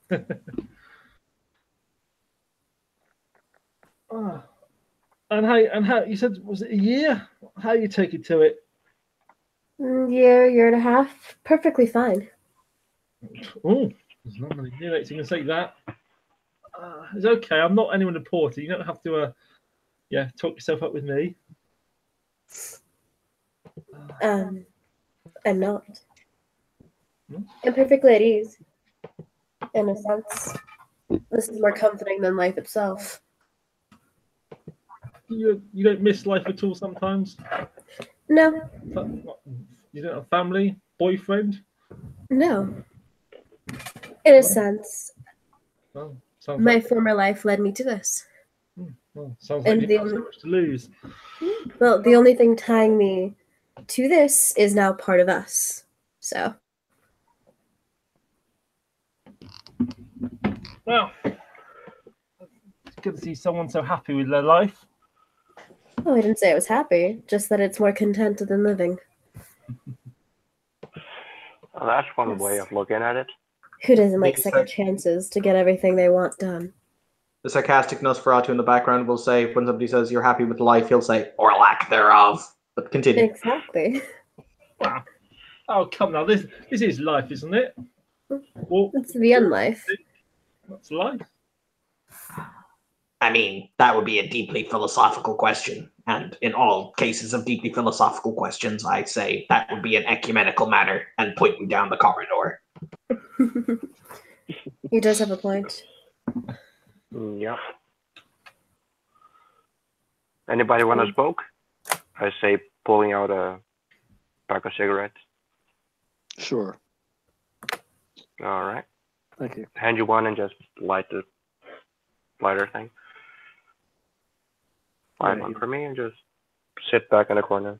And how you said, was it a year? How you take it to it? Year and a half, perfectly fine. Oh, there's not many years you can say that. It's okay. I'm not anyone important. You don't have to, talk yourself up with me. I'm not. I'm perfectly at ease. In a sense, this is more comforting than life itself. You don't miss life at all sometimes? No. You don't have family, boyfriend? No. In a sense, Oh, my former life led me to this. Sounds like you have so much to lose. Well, the only thing tying me to this is now part of us. So. Well, it's good to see someone so happy with their life. Oh, I didn't say I was happy, just that it's more contented than living. Well, that's one way of looking at it. Who doesn't like second chances to get everything they want done? The sarcastic Nosferatu in the background will say, when somebody says you're happy with life, he'll say, or lack thereof. But continue. Exactly. Wow. Oh, come now. This is life, isn't it? Well, It's the unlife. That's life. I mean, that would be a deeply philosophical question. And in all cases of deeply philosophical questions, I say that would be an ecumenical matter and point you down the corridor. He does have a point. Yeah. Anybody want to smoke? I say pulling out a pack of cigarettes. Sure. All right. Thank you. Hand you one and just light the lighter thing. Light one for me and just sit back in the corner.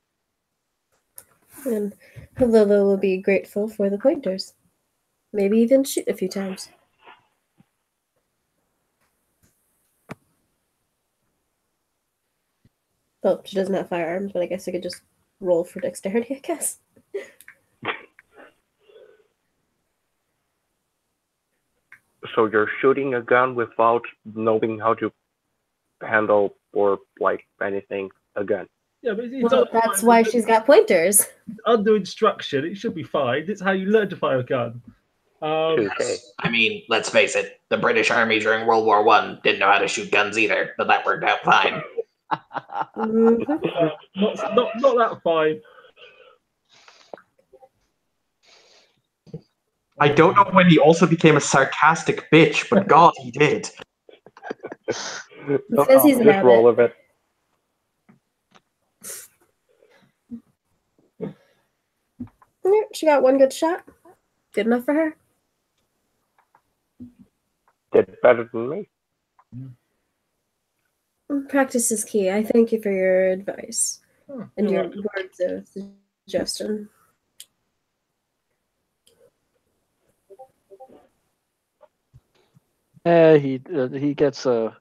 And Lolo will be grateful for the pointers. Maybe even shoot a few times. Well, she doesn't have firearms, but I guess I could just roll for dexterity, I guess. So you're shooting a gun without knowing how to handle or like anything a gun. Yeah, but Well, that's why she's got pointers. Under instruction, it should be fine. It's how you learn to fire a gun. Okay. I mean, let's face it, the British Army during World War I didn't know how to shoot guns either, but that worked out fine. Not that fine. I don't know when he also became a sarcastic bitch, but God, he did. Says he's an just roll a abbot. bit. She got one good shot. Good enough for her. Did better than me. Practice is key. I thank you for your advice and your Right. words of suggestion. Yeah, he gets a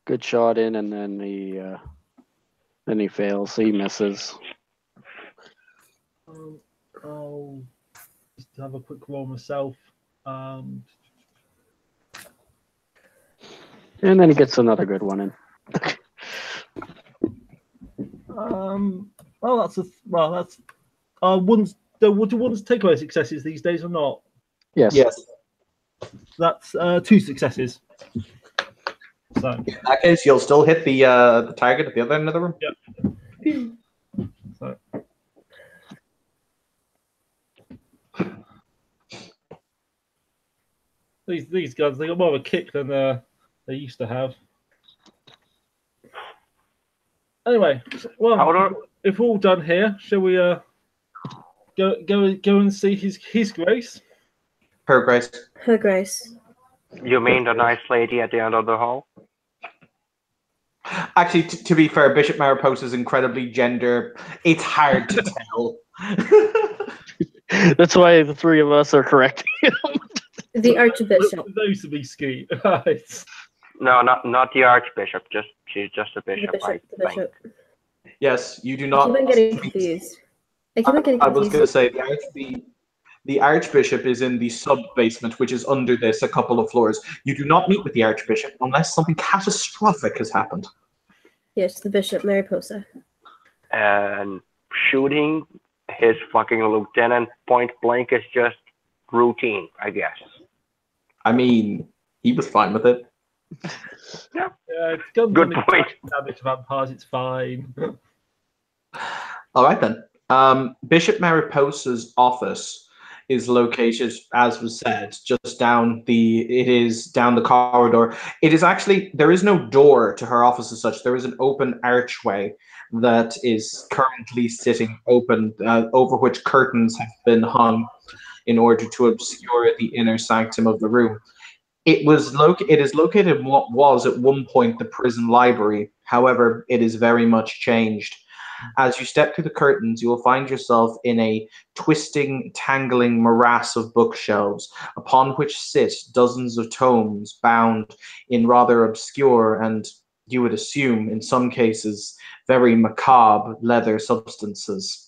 good shot in, and then he fails. He misses. I'll just have a quick roll myself. And then he gets another good one in. That's ones. Would ones take away successes these days or not? Yes. Yes. That's 2 successes. So, In that case, you'll still hit the target at the other end of the room. so. These guns, they got more of a kick than they used to have. Anyway, well, if we're all done here, shall we go and see his grace? Her grace. Her Grace. You mean the nice lady at the end of the hall? Actually, to be fair, Bishop Mariposa is incredibly gender. It's hard to tell. That's why the three of us are correcting him. The Archbishop. Those to be ski. Right. No, not the archbishop. She's just a The bishop. Bishop. The Bishop. Yes, you do I not. keep on getting confused. I was going to say the Archbishop is in the sub basement, which is under this a couple of floors. You do not meet with the Archbishop unless something catastrophic has happened. Yes, the Bishop Mariposa. And shooting his fucking lieutenant point blank is just routine, I guess. I mean, he was fine with it. Yeah, Good point. Damage vampires, it's fine. All right then. Bishop Mariposa's office is located, as was said, just down the corridor. It is actually, there is no door to her office as such. There is an open archway that is currently sitting open, over which curtains have been hung in order to obscure the inner sanctum of the room. It is located in what was at one point the prison library. However, it is very much changed. As you step through the curtains, you will find yourself in a twisting, tangling morass of bookshelves, upon which sit dozens of tomes bound in rather obscure and, you would assume, in some cases, very macabre leather substances.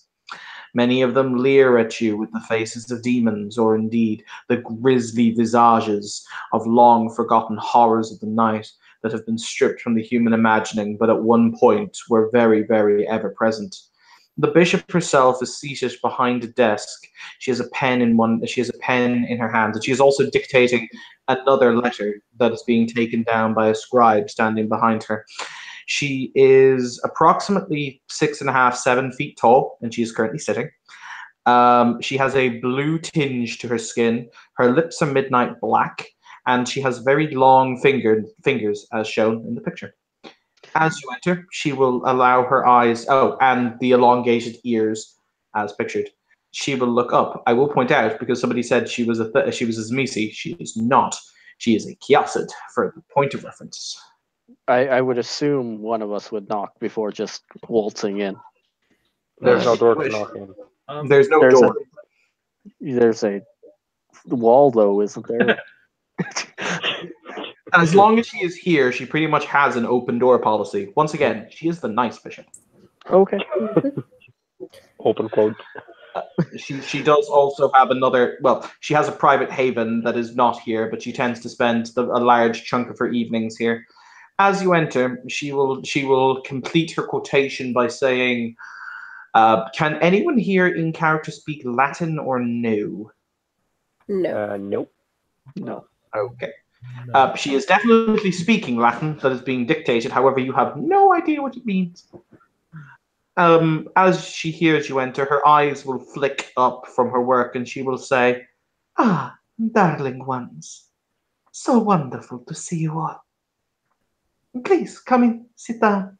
Many of them leer at you with the faces of demons, or indeed the grisly visages of long-forgotten horrors of the night that have been stripped from the human imagining, but at one point were very, very ever-present. The bishop herself is seated behind a desk. She has a pen in her hand, and she is also dictating another letter that is being taken down by a scribe standing behind her. She is approximately 6.5, 7 feet tall, and she is currently sitting. She has a blue tinge to her skin. Her lips are midnight black, and she has very long fingers, as shown in the picture. As you enter, she will allow her eyes, and the elongated ears, as pictured. She will look up. I will point out, because somebody said she was a Zmisi. She is not. She is a Kiasid, for the point of reference. I would assume one of us would knock before just waltzing in. There's no door to knock in. There's no There's door. There's a wall, though, isn't there? As long as she is here, she pretty much has an open door policy. Once again, she is the nice bishop. Okay. Open quote. She does also have she has a private haven that is not here, but she tends to spend a large chunk of her evenings here. As you enter, she will complete her quotation by saying, can anyone here in character speak Latin or no? No. Nope. No. Okay. No. She is definitely speaking Latin that is being dictated. However, you have no idea what it means. As she hears you enter, her eyes will flick up from her work and she will say, "Ah, darling ones. So wonderful to see you all. Please, come in, sit down."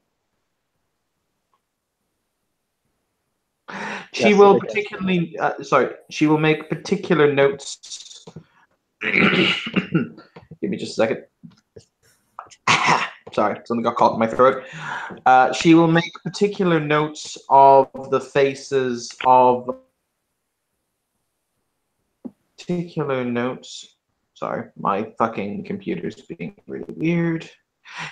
She Yes, will I guess. she will make particular notes. Give me just a second. Sorry, something got caught in my throat. She will make particular notes of the faces of particular notes. Sorry, my fucking computer's being really weird.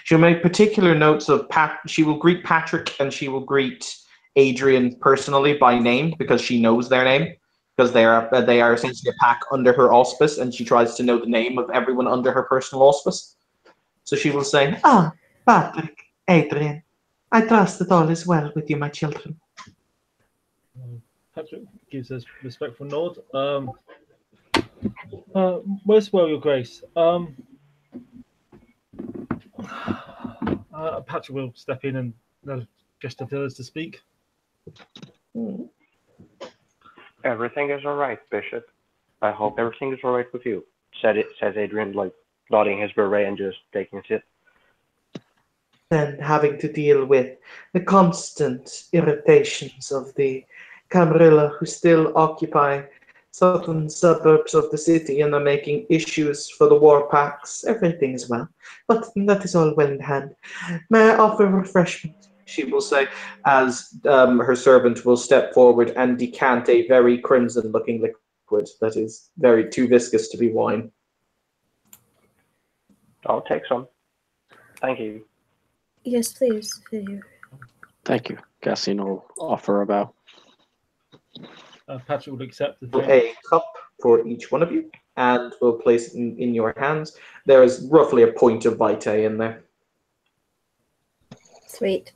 She'll make particular notes of She will greet Patrick and she will greet Adrian personally by name because she knows their name, because they are essentially a pack under her auspice, and she tries to know the name of everyone under her personal auspice. So she will say, "Ah, Patrick, Adrian, I trust that all is well with you, my children." Patrick gives us respectful nod. Most well, Your Grace. Patrick will step in and just the others to speak. Everything is all right, Bishop. I hope everything is all right with you. Says Adrian, like nodding his beret and just taking a sip. And having to deal with the constant irritations of the Camarilla who still occupy southern suburbs of the city and are making issues for the war packs. Everything is well, but that is all well in hand. May I offer refreshment? She will say, as her servant will step forward and decant a very crimson-looking liquid that is very too viscous to be wine. I'll take some. Thank you. Yes, please. Thank you. Cassian will offer a bow. Patrick would accept the thing. A cup for each one of you, and we'll place it in your hands. There is roughly a point of vitae in there. Sweet.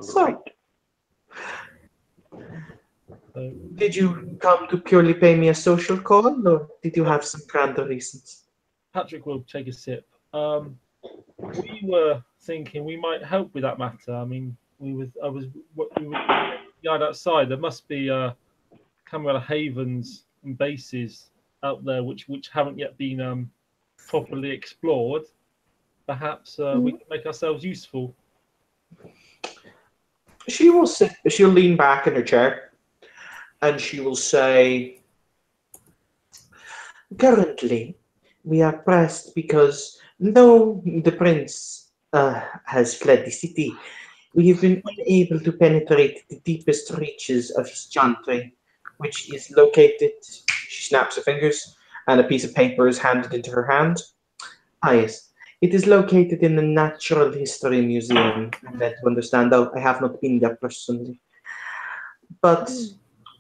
So, did you come to purely pay me a social call, or did you have some grander reasons? Patrick will take a sip. We were thinking we might help with that matter. I mean, we were yard outside. There must be Camarilla havens and bases out there which haven't yet been properly explored. Perhaps we can make ourselves useful. She will sit. She'll lean back in her chair, and she will say, "Currently, we are pressed because though the prince has fled the city, we have been unable to penetrate the deepest reaches of his chantry, which is located." She snaps her fingers, and a piece of paper is handed into her hand. Ah, yes. It is located in the Natural History Museum. I'm led to understand, though I have not been there personally. But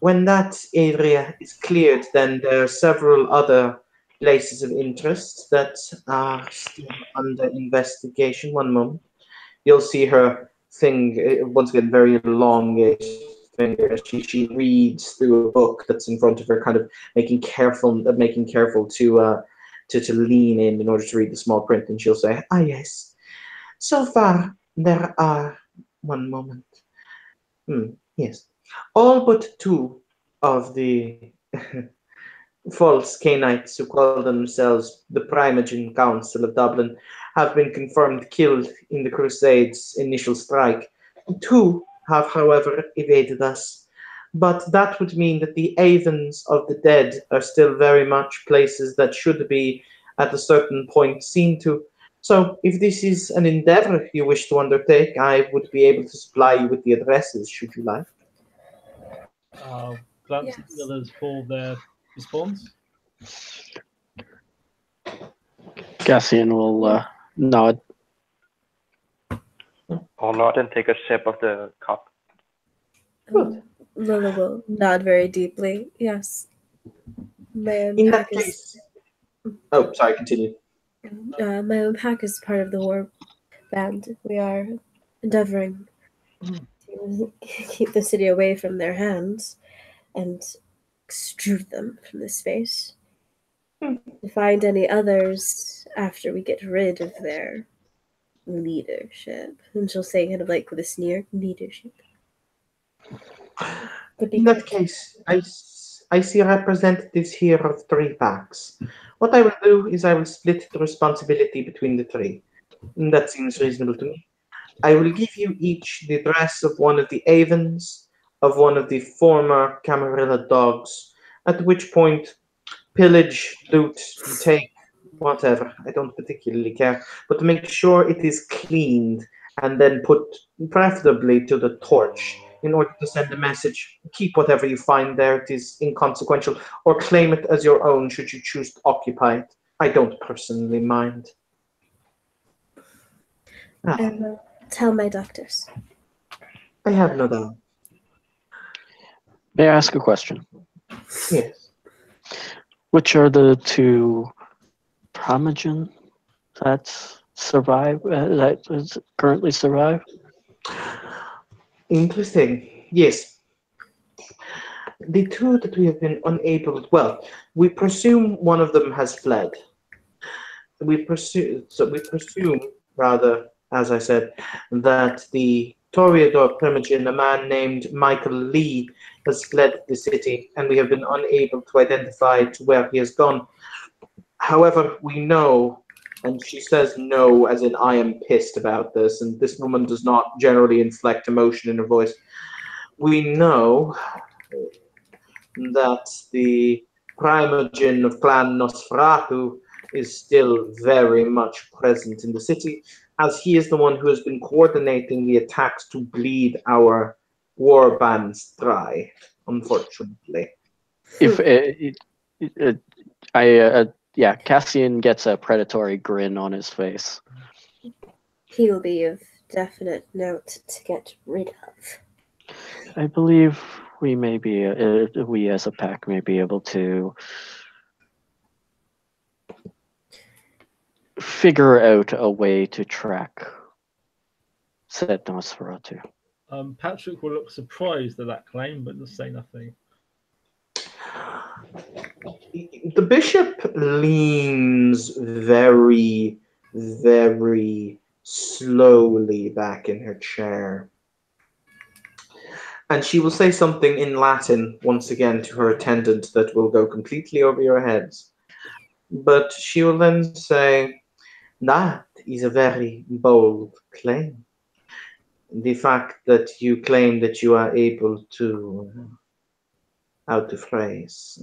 when that area is cleared, then there are several other places of interest that are still under investigation. One moment. You'll see her thing, once again, very elongated finger. She reads through a book that's in front of her, kind of making careful to lean in order to read the small print, and she'll say, "Ah, yes. So far, there are..." One moment. Yes. All but 2 of the false Cainites who call themselves the Primogen Council of Dublin have been confirmed killed in the Crusades' initial strike. 2 have, however, evaded us. But that would mean that the havens of the dead are still very much places that should be, at a certain point, seen to. So, if this is an endeavor you wish to undertake, I would be able to supply you with the addresses, should you like. Glance at the others for their response. Cassian will nod. I'll nod and take a sip of the cup. Good. Lila will nod very deeply. Yes. My own In pack that is case... Oh, sorry, continue. my own pack is part of the war band. We are endeavoring to keep the city away from their hands and extrude them from the space. To find any others after we get rid of their leadership. And she'll say, kind of like with a sneer, leadership. In that case, I see representatives here of 3 packs. What I will do is I will split the responsibility between the 3. And that seems reasonable to me. I will give you each the address of one of the havens, of one of the former Camarilla dogs, at which point pillage, loot, take, whatever. I don't particularly care. But make sure it is cleaned and then put preferably to the torch in order to send a message. Keep whatever you find there, it is inconsequential, or claim it as your own should you choose to occupy it. I don't personally mind. I will tell my doctors. I have no doubt. May I ask a question? Yes. Which are the 2 Primogen that survive? That currently survive? Interesting. Yes. The 2 that we have been unable... Well, we presume one of them has fled. we presume, rather, as I said, that the Toreador Primogen, a man named Michael Lee, has fled the city, and we have been unable to identify to where he has gone. However, we know, and she says no, as in I am pissed about this, and this woman does not generally inflect emotion in her voice. We know that the Primogen of Clan Nosferatu is still very much present in the city, as he is the one who has been coordinating the attacks to bleed our war bands dry, unfortunately. If yeah, Cassian gets a predatory grin on his face. He will be of definite note to get rid of. I believe we may be, we as a pack may be able to figure out a way to track said Nosferatu. Patrick will look surprised at that claim, but will say nothing. The bishop leans very, very slowly back in her chair. And she will say something in Latin once again to her attendant that will go completely over your heads. But she will then say, that is a very bold claim. The fact that you claim that you are able to, how to phrase,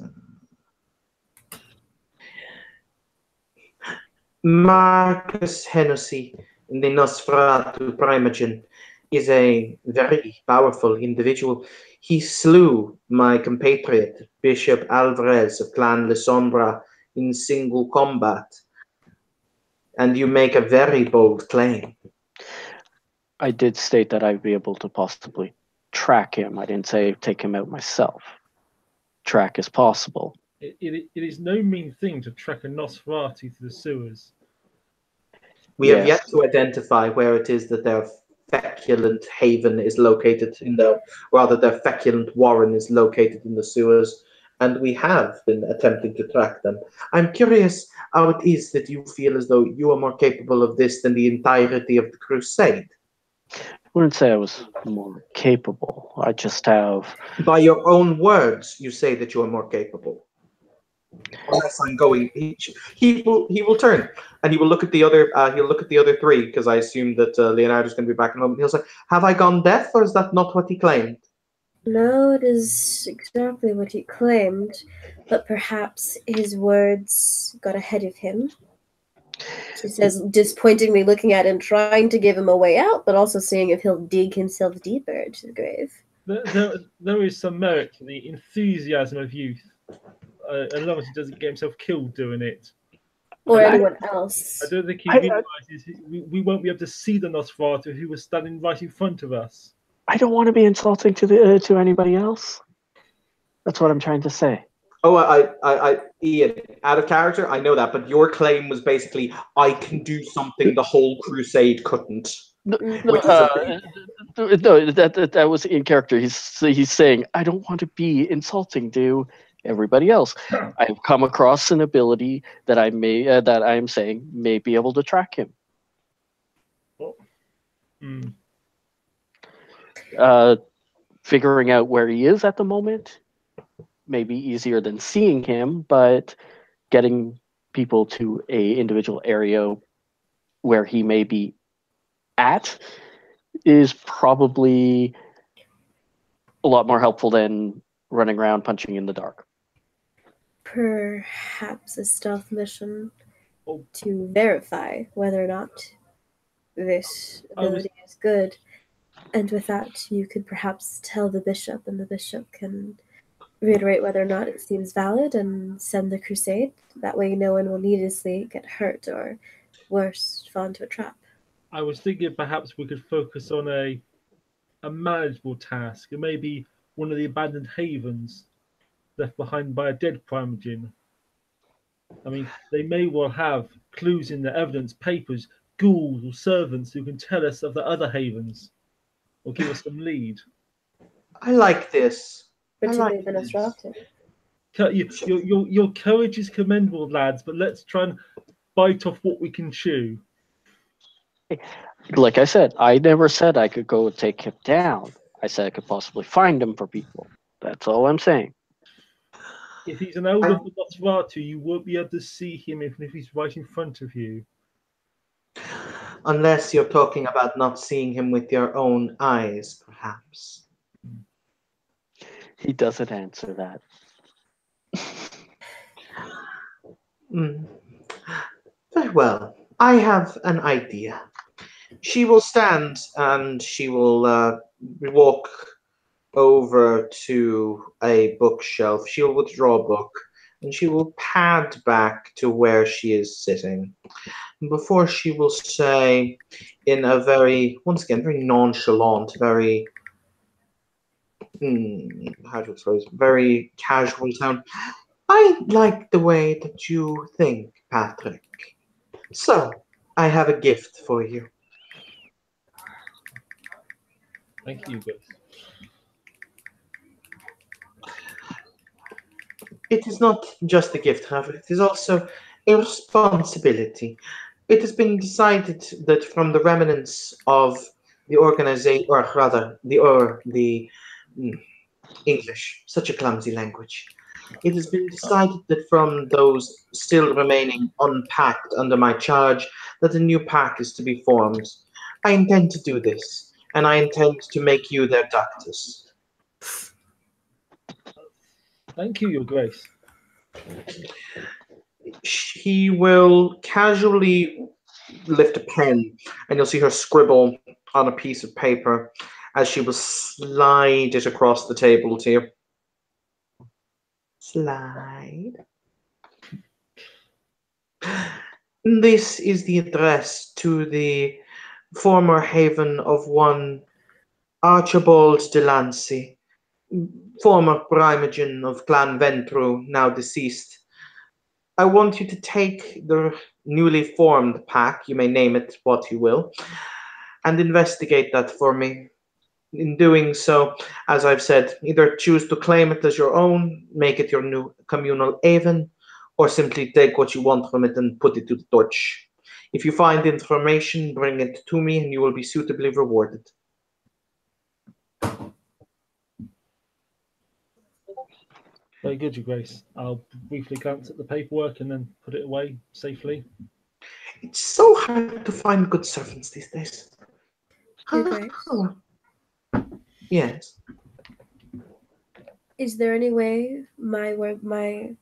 Marcus Hennessy, the Nosferatu Primogen, is a very powerful individual. He slew my compatriot, Bishop Alvarez of Clan Le Sombra, in single combat. And you make a very bold claim. I did state that I'd be able to possibly track him. I didn't say take him out myself. Track is possible. It is no mean thing to track a Nosferatu through the sewers. We have yet to identify where it is that their feculent haven is located their feculent warren is located in the sewers, and we have been attempting to track them. I'm curious how it is that you feel as though you are more capable of this than the entirety of the crusade. I wouldn't say I was more capable. I just have... By your own words, you say that you are more capable. Unless I'm going, he will turn and he will look at the other. He'll look at the other three because I assume that Leonardo's going to be back in a moment. He'll say, "Have I gone deaf, or is that not what he claimed?" No, it is exactly what he claimed, but perhaps his words got ahead of him. She says, disappointingly looking at him, trying to give him a way out, but also seeing if he'll dig himself deeper into the grave. There is some merit to the enthusiasm of youth. As long as he doesn't get himself killed doing it. Or anyone else. I don't think he realizes we won't be able to see the Nosferatu who was standing right in front of us. I don't want to be insulting to anybody else. That's what I'm trying to say. Oh, Ian, out of character, I know that, but your claim was basically, I can do something the whole crusade couldn't. No, that was in character. He's saying, I don't want to be insulting to everybody else. I've come across an ability that I am saying may be able to track him. Figuring out where he is at the moment may be easier than seeing him, but getting people to a individual area where he may be at is probably a lot more helpful than running around punching in the dark. Perhaps a stealth mission to verify whether or not this ability is good. And with that, you could perhaps tell the bishop, and the bishop can reiterate whether or not it seems valid and send the crusade. That way no one will needlessly get hurt or, worse, fall into a trap. I was thinking perhaps we could focus on a manageable task, and maybe one of the abandoned havens left behind by a dead Primogen. I mean, they may well have clues in the evidence, papers, ghouls or servants who can tell us of the other havens or give us some lead. I like this. Particularly the Nosferatu. Your courage is commendable, lads, but let's try and bite off what we can chew. Like I said, I never said I could go take him down. I said I could possibly find him for people. That's all I'm saying. If he's an elder of the Nosferatu, you won't be able to see him even if he's right in front of you. Unless you're talking about not seeing him with your own eyes, perhaps. He doesn't answer that. Very well. I have an idea. She will stand and she will walk over to a bookshelf. She'll withdraw a book and she will pad back to where she is sitting. Before she will say, in a very, once again, very nonchalant, very, how to express, very casual tone, I like the way that you think, Patrick. So, I have a gift for you. Thank you, Grace. It is not just a gift, however, it is also a responsibility. It has been decided that from the remnants of the organization, or rather, the English, such a clumsy language. It has been decided that from those still remaining unpacked under my charge, that a new pack is to be formed. I intend to do this, and I intend to make you their doctors. Thank you, Your Grace. She will casually lift a pen, and you'll see her scribble on a piece of paper as she will slide it across the table to you. Slide. This is the address to the former haven of one Archibald Delancey, former Primogen of Clan Ventru, now deceased. I want you to take the newly formed pack, you may name it what you will, and investigate that for me. In doing so, as I've said, either choose to claim it as your own, make it your new communal haven, or simply take what you want from it and put it to the torch. If you find information, bring it to me and you will be suitably rewarded. Very good, Your Grace. I'll briefly glance at the paperwork and then put it away safely. It's so hard to find good servants these days. Your Grace, Yes. is there any way my warband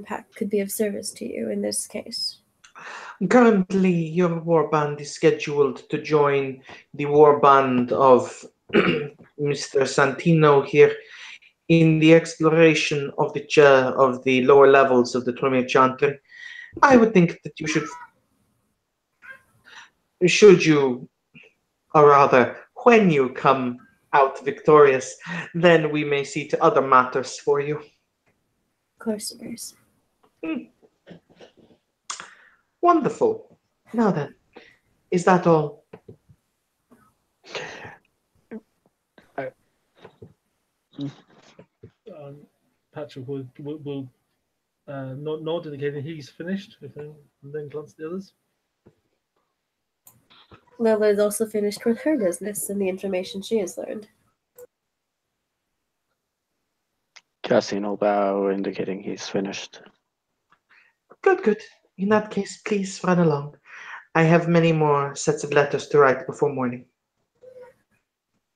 pack could be of service to you in this case? Currently, your warband is scheduled to join the warband of Mr. Santino here in the exploration of the lower levels of the Tremere Chantry. I would think that you should you, or rather, when you come out victorious, then we may see to other matters for you. Of course, Your Grace. Wonderful. Now then, is that all? Patrick will nod indicating he's finished, and then glance at the others. Lila is also finished with her business and the information she has learned. Cassian will bow, indicating he's finished. Good, good. In that case, please run along. I have many more sets of letters to write before morning.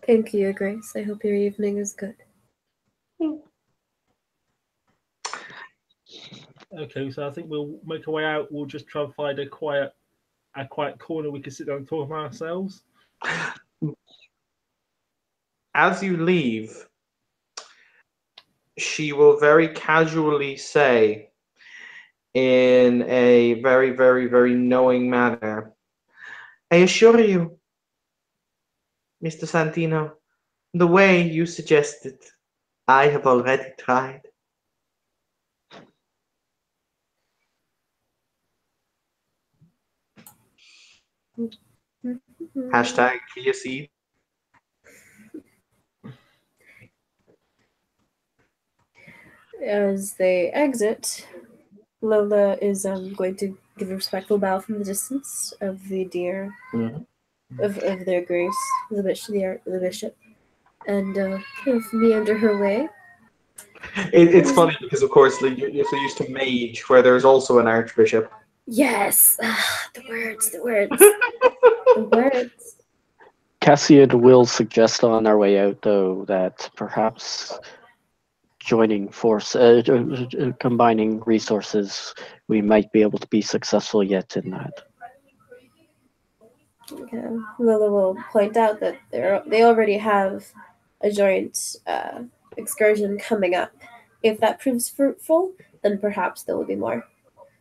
Thank you, Your Grace. I hope your evening is good. Okay, so I think we'll make our way out. We'll just try and find a quiet corner we can sit down and talk about ourselves. As you leave, she will very casually say, in a very, very, very knowing manner, I assure you, Mr. Santino, the way you suggested, I have already tried. Hashtag KSE. As they exit, Lola is going to give a respectful bow from the distance of the dear Mhm. of their grace, the bishop, and kind of meander her way. It's funny because, of course, like, you're so used to mage, where there's also an archbishop. Yes, the words, the words. Cassian will suggest on our way out, though, that perhaps combining resources, we might be able to be successful yet in that. Okay. Lola will point out that they already have a joint excursion coming up. If that proves fruitful, then perhaps there will be more.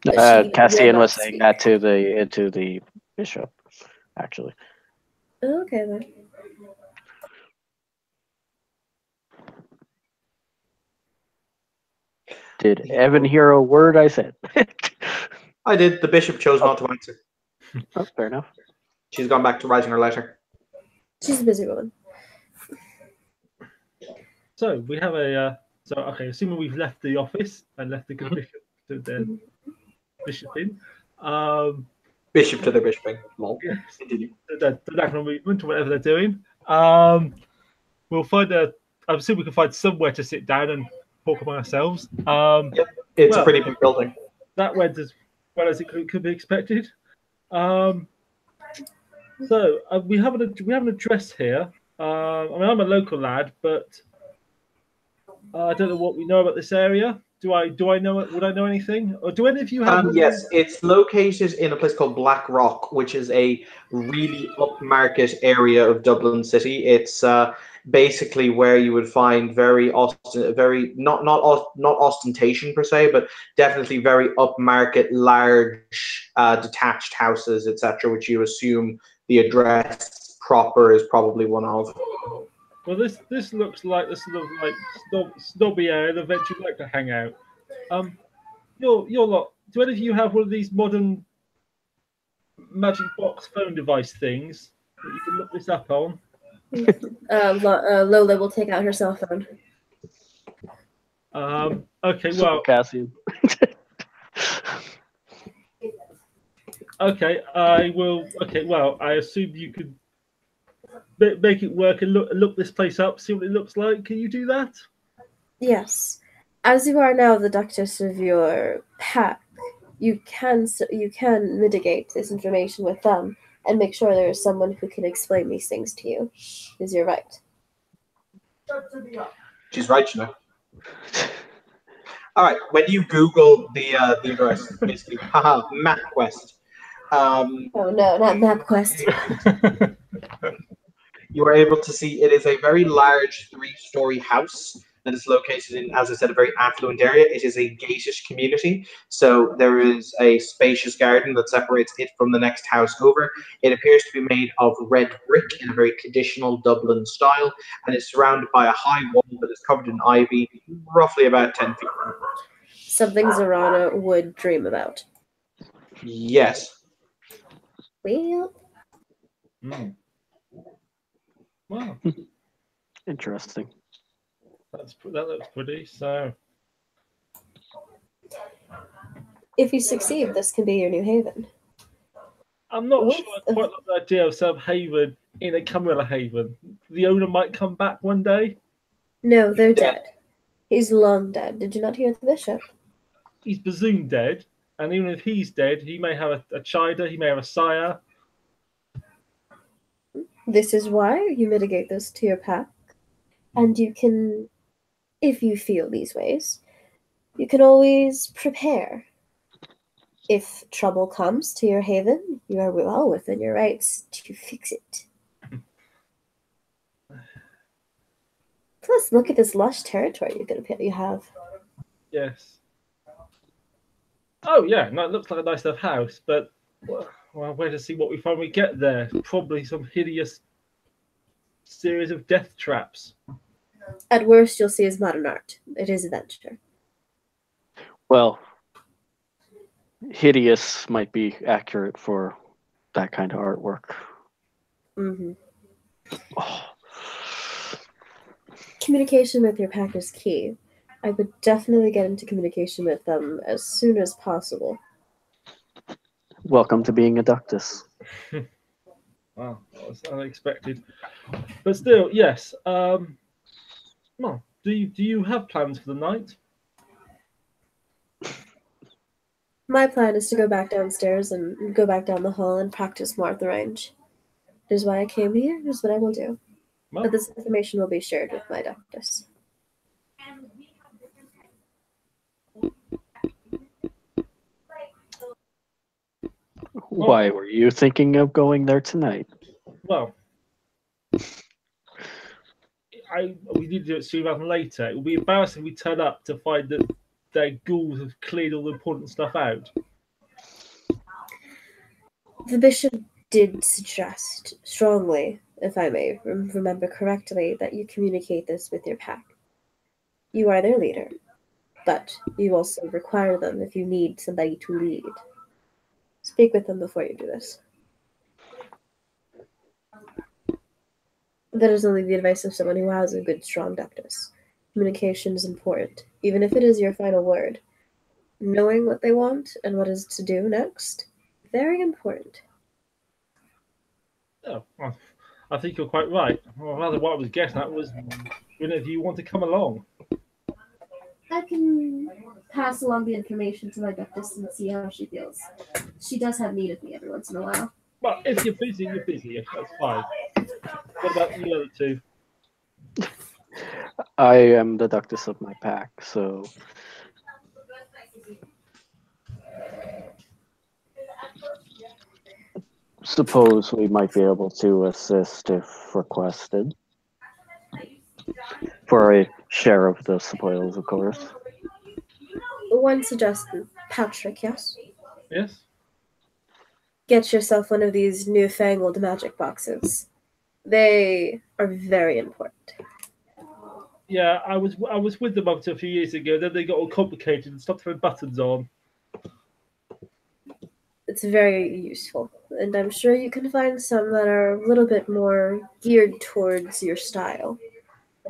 But she will Cassian not was saying speak. that to the bishop, actually. Okay then. Did Evan hear a word I said? I did. The bishop chose not to answer. Oh, fair enough. She's gone back to writing her letter. She's a busy woman. So we have a. Assuming we've left the office and left the good bishop to their bishoping. Bishop to their bishoping. Lol. Yes, Continue. the national movement or whatever they're doing. We'll find a. I'm assuming we can find somewhere to sit down and talk among ourselves. It's a pretty big building. That went as well as it could be expected. So we have an address here. I mean, I'm a local lad, but I don't know what we know about this area. Do I know it? Would I know anything? Or do any of you have? Yes, it's located in a place called Black Rock, which is a really upmarket area of Dublin City. It's basically where you would find not ostentation per se, but definitely very upmarket, large detached houses, etc., which you assume the address proper is probably one of. Well, this looks like the sort of like snobby area that eventually like to hang out. Your lot. Do any of you have one of these modern magic box phone device things that you can look this up on? Lola will take out her cell phone. Okay, well, Cassian. okay, I will. Okay, well, I assume you could make it work and look this place up, see what it looks like. Can you do that? Yes. As you are now the duchess of your pack, you can mitigate this information with them and make sure there is someone who can explain these things to you. Is your right? She's right, you know. All right. When you Google the address, basically, MapQuest. Oh no, not MapQuest. You are able to see it is a very large 3-story house that is located in, as I said, a very affluent area. It is a gated community, so there is a spacious garden that separates it from the next house over. It appears to be made of red brick in a very traditional Dublin style, and is surrounded by a high wall that is covered in ivy, roughly about 10 feet. Something Zorana would dream about. Yes. Well, Wow, Interesting. that looks pretty. So, if you succeed, this can be your new haven. I'm not What? sure I quite like the idea of some haven in a Camilla haven. The owner might come back one day. No, they're dead. He's long dead. Did you not hear the bishop? He's presumed dead, and even if he's dead, he may have a chider, he may have a sire. This is why you mitigate this to your pack. And you can, if you feel these ways, you can always prepare. If trouble comes to your haven, you are well within your rights to fix it. Plus, look at this lush territory you have. Yes. Oh yeah, no, it looks like a nice enough house, but well, where to see what we find when we get there? Probably some hideous series of death traps. At worst, you'll see is modern art. It is adventure. Well, hideous might be accurate for that kind of artwork. Mm-hmm. Oh. Communication with your pack is key. I would definitely get into communication with them as soon as possible. Welcome to being a Ductus. Wow, that was unexpected. But still, yes. Well, do you have plans for the night? My plan is to go back downstairs and go back down the hall and practice more at the range. It is why I came here. It is what I will do. Well, But this information will be shared with my Ductus. Why were you thinking of going there tonight? well, we need to do it sooner rather than later. It would be embarrassing if we turn up to find that their ghouls have cleared all the important stuff out. The bishop did suggest strongly, if I may remember correctly, that you communicate this with your pack. You are their leader, but you also require them if you need somebody to lead. Speak with them before you do this. That is only the advice of someone who has a good, strong Ductus. Communication is important, even if it is your final word. Knowing what they want and what is to do next, very important. Oh, well, I think you're quite right. Well, rather, what I was getting at was, if you want to come along. I can pass along the information to my Ductus and see how she feels. She does have need of me every once in a while. But if you're busy, you're busy. That's fine. What about the other two? I am the Ductus of my pack, so suppose we might be able to assist if requested. For a share of the spoils, of course. One suggestion, Patrick, yes? Yes? Get yourself one of these newfangled magic boxes. They are very important. Yeah, I was with them up to a few years ago. Then they got all complicated and stopped throwing buttons on. It's very useful, and I'm sure you can find some that are a little bit more geared towards your style.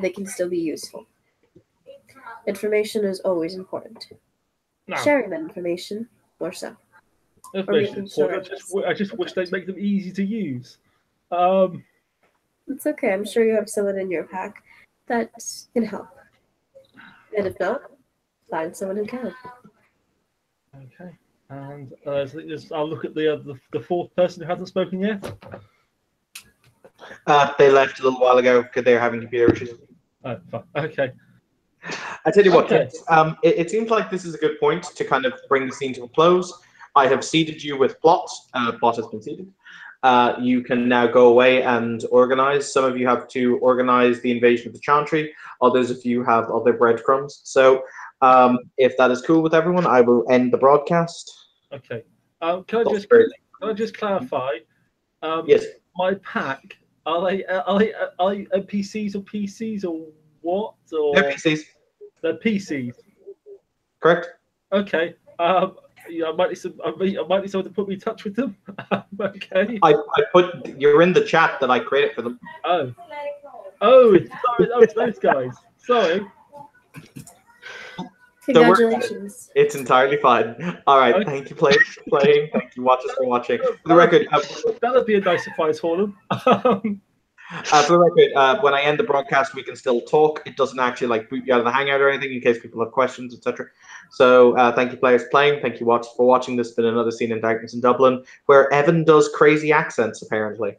They can still be useful. Information is always important. No, Sharing that information, more so. information is sure important. I just wish they'd make them easy to use. It's okay. I'm sure you have someone in your pack that can help. And if not, find someone who can. Okay. And I'll look at the fourth person who hasn't spoken yet. They left a little while ago because they're having computer issues. Oh, fine. Okay. I tell you what, Okay. kids, it seems like this is a good point to kind of bring the scene to a close. I have seated you with plot. Plot has been seated. You can now go away and organize. Some of you have to organize the invasion of the Chantry. Others of you have other breadcrumbs. So if that is cool with everyone, I will end the broadcast. Okay. Can I just clarify? Yes. My pack, are they NPCs or PCs or what? Or They're PCs, they're PCs. correct? Okay. Yeah, I might need someone to put me in touch with them. Okay. I put you're in the chat that I created for them. It's those guys. Sorry. Congratulations. It's entirely fine. All right, Okay. thank you, players, for playing. Thank you, watchers, for watching. For the record, That'll be a nice surprise for them. for the record, when I end the broadcast, we can still talk. It doesn't actually like boot you out of the hangout or anything in case people have questions, etc. So thank you, players, playing. Thank you, watchers, for watching. This has been another scene in Darkness in Dublin, where Evan does crazy accents, apparently.